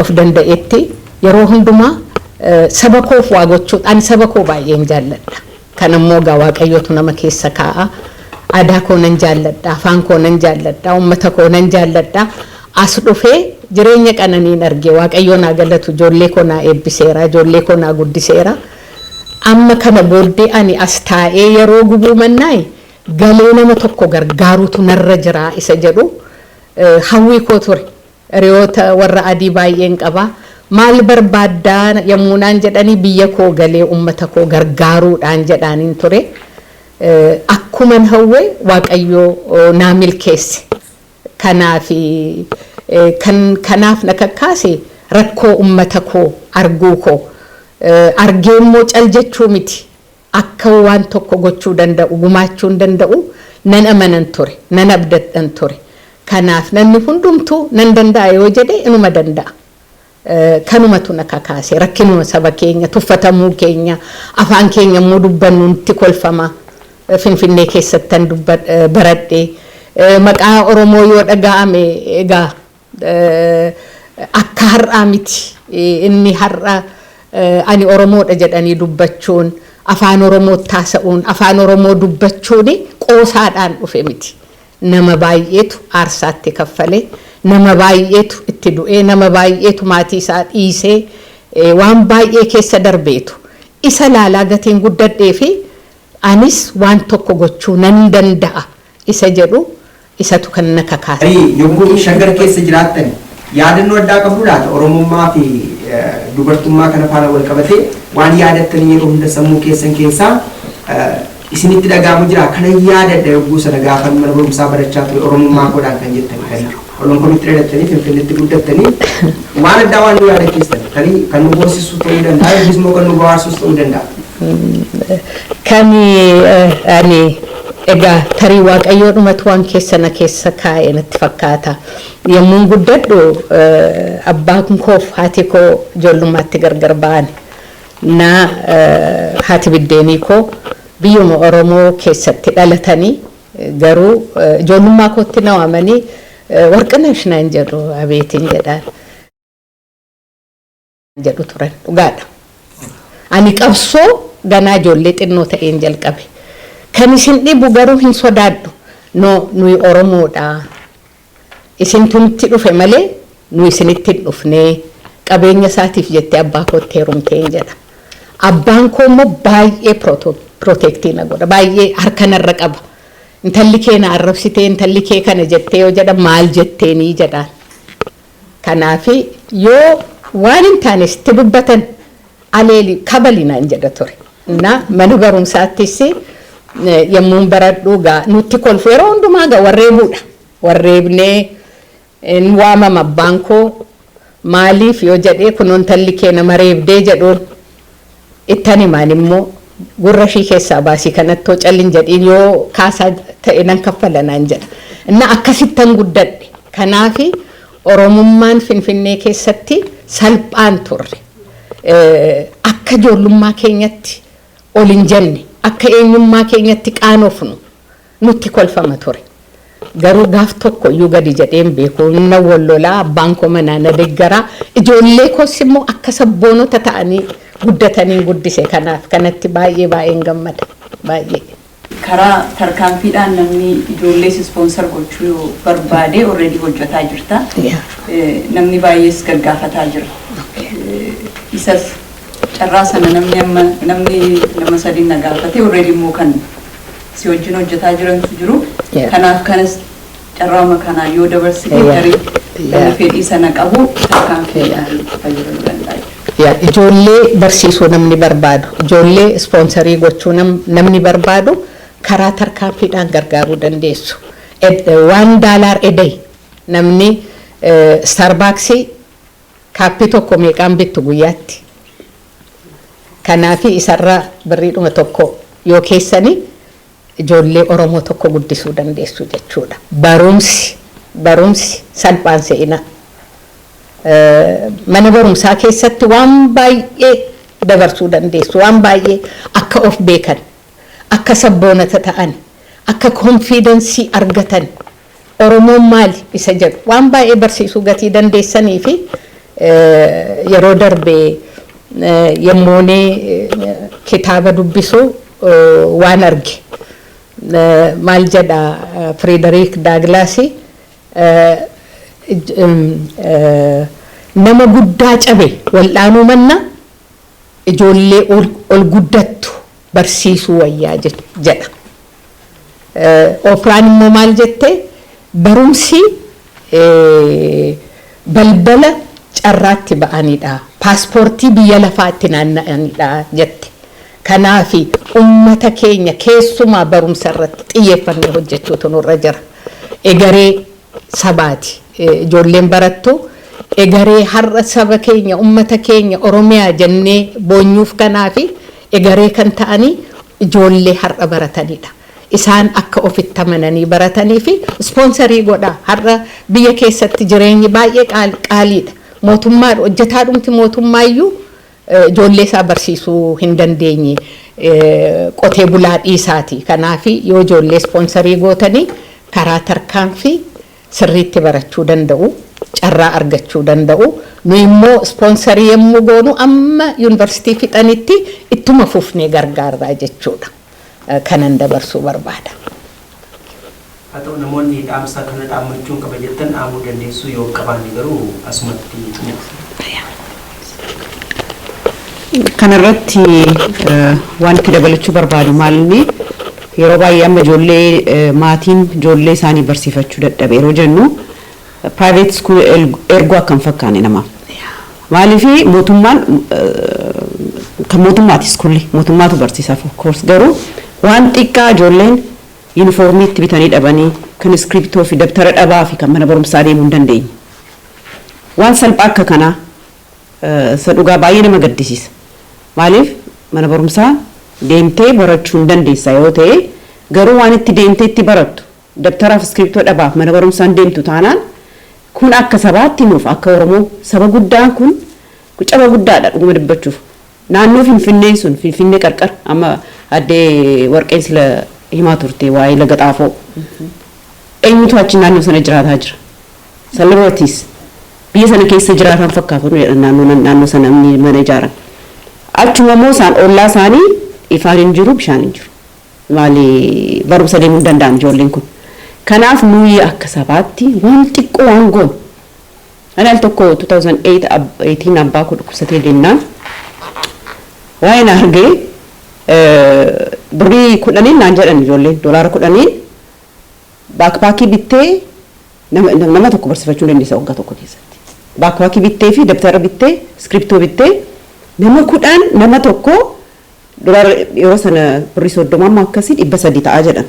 of danda'etti yeroo hundumaa saba koof waa gochuudhaan saba koo baay'een jaalladha. Kan immoo gaa Waaqayyootu nama keessa kaa'a. Aadaa koo nan jaalladha, afaan koo nan jaalladha, uummata koo nan jaalladha. As dhufee jireenya qananiin argee Waaqayyoon haa galatu ijoollee koo naa eebbiseera, ijoollee koo naa guddiseera. Amma kana booddee ani as taa'ee yeroo gubuu mannaa'e galee nama tokko gargaaruutu narra jira isa jedhu hawwii koo ture. Hiriyoota warra adii baay'een qaba. Maal barbaaddaa yommuu naan jedhanii biyya koo galee uummata koo gargaaruudhaan jedhaaniin ture. akkuman hawwe waaqayyoo naa milkeesse kanaaf na kakkaase rakkoo ummata koo arguu koo argee immoo cal jechuu miti akka waan tokko gochuu danda'u gumaachuu danda'u nan amanan ture nan abdadhan ture kanaaf namni hundumtuu nan danda'a yoo jedhe inuma danda'a. Kanumatu na kakaase rakkinuma saba keenya tuffatamuu keenya afaan keenya immoo dubbannu nutti kolfama finfinnee keessattan baradhee maqaa Oromoo yoo dhaga'ame egaa akka har'aa miti inni har'a ani Oromoodha jedhanii dubbachuun afaan Oromoo taasa'uun afaan Oromoo dubbachuun qoosaadhaan dhufe miti nama baay'eetu aarsaatti kaffalee nama baay'eetu itti du'ee nama baay'eetu maatii isaa dhiisee waan baay'ee keessa darbeetu isa laalaa gatiin guddadhee fi anis waan tokko gochuu nan danda'a isa jedhu isatu kan na kakaase. Yogguu shaggar keessa jiraattan yaadannoo addaa qabdu laata Oromummaa fi dubartummaa kana faana wal qabatee waan yaadattanii yeroo hunda sammuu keessan keessaa isinitti dhaga'amu jira kana yaadadha yogguu sana gaafa mana barumsaa barachaa ture Oromummaa godhaan kan jettan kan Oloon komitti dheerattanii finfinneetti guddattanii waan addaa waan nu yaadachiistan kan nu boonsisu ta'uu danda'a yookiis immoo kan nu bohaarsus ta'uu danda'a. Kan ani egaa tarii waaqayyoodhumatu waan keessana keessa kaa'e natti fakkaata. Yommuun guddadhu abbaan koof haati koo ijoollummaatti gargar ba'an na haati biddeenii koo biyyuma Oromoo keessatti dhalatanii garuu ijoollummaa kootti na waamanii warqinash naan jedhu abeetiin jedhaan jedhu turan dhugaadha. Ani qabsoo ganaa ijoollee xinnoo ta'een jalqabe. Kan isin dhibu garuu hin sodaadhu. Nuyi Oromoodha. Isintu nutti dhufe malee nu isinitti hin dhufnee qabeenya isaatiif jettee abbaa kootti heerumtee jedha. Abbaan koo immoo baay'ee protectii na godha. Baay'ee harka narra qaba. Intalli kee na arrabsitee intalli kee kana jettee yoo jedha maal jetteenii jedhaan. Kanaafi yoo waan hin taane sitti dubbatan aleeli kabalinaan jedha ture. Na mana barumsaattis yommuun baradhuu gaa nutti kolfu yeroo hundumaa gaa warreebuudha. Warreebnee waamama abbaan koo maaliif yoo jedhee kunuun intalli kee nama reebdee jedhuun ittani maan immoo gurra ishii keessaa baasii kanatti callin jedhiin yoo kaasaa ta'e nan kaffalanaan jedha. Inna akkasittan guddadhe. Kanaafi Oromummaan Finfinnee keessatti salphaan turre. Akka ijoollummaa keenyatti ol hin jenne akka eenyummaa keenyatti qaanofnu nutti kolfama ture. Garuu gaaf tokko iyyuu gadi jedheen beeku na wallolaa abbaan koo manaa na deeggaraa ijoollee koos immoo akka sabboonota ta'anii guddatanii guddise kanaaf kanatti baay'een gammada baay'ee. Karaa tarkaanfiidhaan namni ijoollees ispoonsar gochuu yoo barbaade already hojjetaa jirta. Namni baay'ees gaggaafataa jira. Isas carraa sana namni nama sadii na gaafate already immoo kan si wajjin hojjetaa jirantu jiru. Kanaaf kanas carraama kanaan yoo dabarsite tarii namni fedhii sana qabu tarkaanfiidhaan fayyadamuu danda'a. Ijoollee barsiisuu namni barbaadu, ijoollee ispoonsarii gochuu namni barbaadu karaa tarkaanfiidhaan gargaaruu dandeessu. $1 eday namni Starbucksii kaappii tokko meeqaan bittu guyyaatti. Kanaafi isarraa birriidhuma tokko yoo keessanii ijoollee Oromoo tokko guddisuu dandeessu jechuudha. Barumsi salphaan se'ina. Mana barumsaa keessatti waan baay'ee dabarsuu dandeessu waan baay'ee akka of beekan akka sabboonata ta'an akka konfiidensii argatan Oromoon maali isa jedhu waan baay'ee barsiisuu gatii dandeessanii fi yeroo darbee yemmoonee kitaaba dubbisuu waan arge maal jedha Frederick Douglass nama guddaa cabe wal'aanuu manna ijoollee ol guddattu barsiisuu wayyaa jedha. Opraan immoo maal jette barumsi balbala carraatti ba'anidha. Paaspoortii biyya lafaatti naanna'anidha jette. Kanaafi ummata keenya keessumaa barumsa irratti xiyyeeffannee hojjechuutu nurra jira. Egaree sabaati ijoolleen barattu egaree har'a saba keenya ummata keenya Oromiyaa jennee boonyuuf kanaafi egaree kan ta'anii ijoollee har'a baratanidha. Isaan akka ofitti amananii baratanii fi ispoonsarii godha. Har'a biyya keessatti jireenyi baay'ee qaaliidha. Mootummaa hojjetaadhumti mootummaayyuu ijoollee isaa barsiisuu hin dandeenye qotee bulaa dhiisaati. Kanaafi yoo ijoollee ispoonsarii gootanii karaa tarkaanfii sirriitti barachuu danda'u, carraa argachuu danda'u. Nu immoo ispoonsarii yommuu goonu amma yuunivarsiitii fixanitti ittuma fufnee gargaarraa jechuudha. Kanan dabarsuu barbaada. Haa ta'u namoonni dhaamsa kana dhaammachuun qaba jettan dhaamuu dandeessu yoo qabaanne garuu asumatti kanarratti wanti dabalachuu barbaadu maalni yeroo baay'ee amma ijoollee maatiin ijoollee isaanii barsiifachuu dadhabe yeroo jennu private school erguu akkam fakkaane namaaf. Maaliif mootummaan kan mootummaati iskuulli mootummaatu barsiisaaf of course garuu waan xiqqaa ijoolleen yuunifoormiitti bitanii dhabanii kan iskiriptoo fi dabtara dhabaa fi kan mana barumsaa deemuu hin dandeenye. Waan salphaa akka kanaa isa dhugaa baay'ee nama gaddisiisa. Maaliif mana barumsaa deemtee barachuu hin dandeessa yoo ta'e garuu waan itti deemtee itti barattu dabtaraaf iskiriptoo dhabaaf mana barumsaan deemtu taanaan kun akka sabaatti nuuf akka Oromoo saba guddaan kun caba guddaadha dhuguma dubbachuuf. Naannoo Finfinnee sun Finfinnee qarqara amma addee warqeen sila himaa turte waa'ee laga xaafoo. Eenyutu achi naannoo sana jiraataa jira. Salirootis biyya sana keessa jiraatan fakkaatu naannoo sana mana ijaaran. Achuma immoo isaan ollaa isaanii ifaan hin jiru bishaan hin jiru. Maali barumsa deemuu hin danda'an ijoolleen kun. Kanaaf nuyi akka sabaatti waan xiqqoo waan goonu. Ani al tokko 2018 abbaa koo dhukkubsatee deemnaan waa'een argee birrii 10 naan jedhan ijoolleen doolaara 10 baakpaakii bittee nama tokko barsiifachuu dandeessa waggaa tokko keessatti. Baakpaakii bittee fi dabtara bittee iskiriptoo bittee nama 10 nama tokko doolaara yeroo sana birrii 30 amma akkasii 300 ta'a jedhan.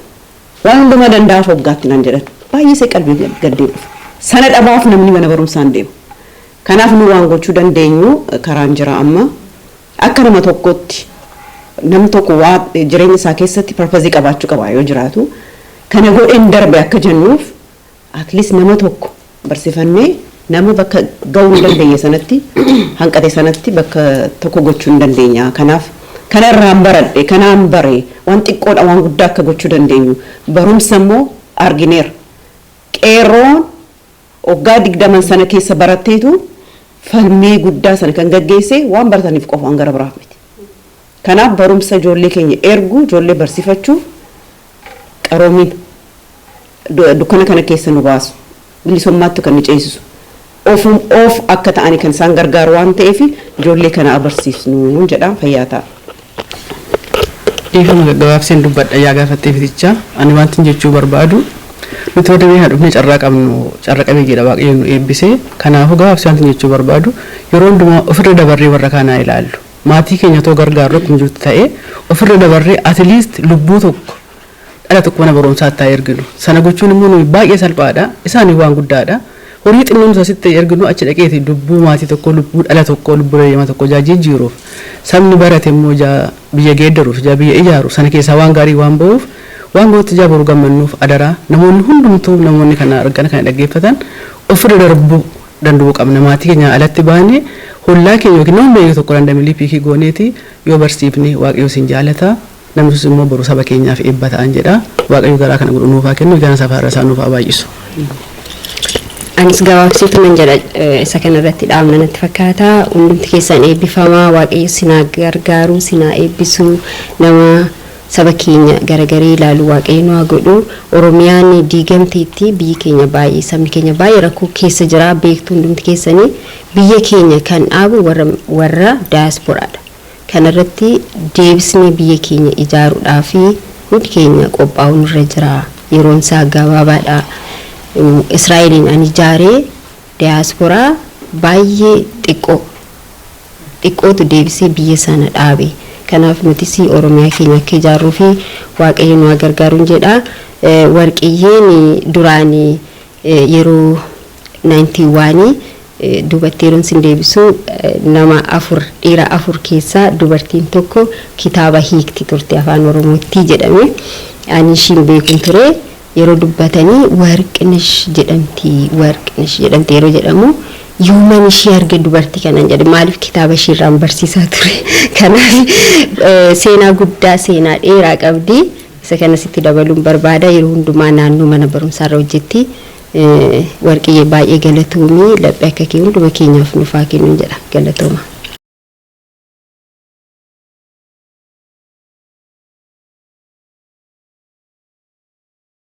Waan hundumaa danda'aaf waggaatti naan jedhan baay'ee see qalbii gaddeebiif. Sana dhabaaf namni mana barumsaan deemu. Kanaaf nu waan gochuu dandeenyu karaan jira amma akka nama tokkotti namni tokko waa jireenya isaa keessatti purpose qabaachuu qaba yoo jiraatu kana godheen darbe akka jennuuf at least nama tokko barsiifannee nama bakka ga'uu hin dandeenye sanatti hanqate sanatti bakka tokko gochuu hin dandeenya. Kanaaf kanarraan baradhe kanaan bare waan xiqqoodha waan guddaa akka gochuu dandeenyu barumsa immoo argineera. Qeerroon waggaa 20 sana keessa baratteetu falmii guddaa sana kan gaggeesse waan barataniif qofa waan gara biraaf miti. Kanaaf barumsa ijoollee keenya ergu ijoollee barsiifachuuf qaroomiin dukkana kana keessa nu baasu bilisummaatti kan nu ceesisu of akka ta'anii kan isaan gargaaru waan ta'eef ijoollee kana barsiisnu jedhaan fayyaa ta'a. Dhiifama gaggabaabseen dubbadha yaa gaafattee fitichaa ani wanti jechuu barbaadu nuti wada biyyaa dhufnee carraa qabnu carraa qabeeyyiidha waaqayyoon nu eebbisee kanaafuu gabaabsee wanti jechuu barbaadu yeroo hundumaa ofirra dabarree warra kanaa ilaallu maatii keenya too gargaaru akkuma jirtu ta'ee ofirra dabarree at least lubbuu tokko dhala tokko mana barumsaatti taa erginu sana gochuun immoo nuyi baay'ee salphaadha isaanii waan guddaadha horii xinnoomsa sitti erginu achi dhaqeeti lubbuu maatii tokko lubbuu dhala tokko lubbuu reeyama tokko jijjiiruuf sabni barate immoo biyya geeddaruuf biyya ijaaru sana keessaa waan gaarii waan ba'uuf waan gootti jaaboru gammannuuf adaraa namoonni hundumtuu namoonni kana argan kana dhaggeeffatan ofirra darbuu danda'uu qabna maatii keenya alatti baane hollaa keenya yookiin nama beeku tokko dandamilii piikii gooneeti yoo barsiifne waaqayyo sin jaalata namni sun immoo boru saba keenyaaf eebba ta'an jedha waaqayyo garaa kana godhu nuufaa kennu gaana safaara isaa nuufaa baay'isu. Anis gabaabsiitu nan jedha isa kanarratti dhaamna natti fakkaata hundumti keessan eebbifamaa waaqayyo sinaa gargaaru sinaa eebbisu nama saba keenya garagaree ilaalu waaqayyo nu haa godhu. Oromiyaan diigamteetti biyyi keenya baay'ee sabni keenya baay'ee rakkoo keessa jira beektu hundumti keessanii biyya keenya kan dhaabu warra daasporaadha. Kanarratti deebisnee biyya keenya ijaaruudhaaf hundi keenya qophaa'uun irra jira yeroon isaa gabaabaadha. Israa'eliin ani ijaaree daasporaa baay'ee xiqqootu deebisee biyya sana dhaabe. kanaaf nutis oromiyaa keenya akka ijaarruu fi waaqayyo nu gargaaruun jedha. Warqiyyeen duraanii yeroo 91 dubartiin sin deebisu nama afur dhiira afur keessaa dubartiin tokko kitaaba hiikti turte afaan oromootti jedhame ani shin beekun ture yeroo dubbatanii warqinish jedhamti yeroo jedhamu yoomani ishee arge dubartii kanan jedhe maaliif kitaaba isheerraan barsiisaa ture kanaaf seenaa guddaa seenaa dheeraa qabdi isa kana sitti dabaluun barbaada yeroo hundumaa naannoo mana barumsaarra hojjetti. Warqiyyee baay'ee galatoomii laphee akka kee hunduma keenyaaf nufaa kennuun jedha galatooma.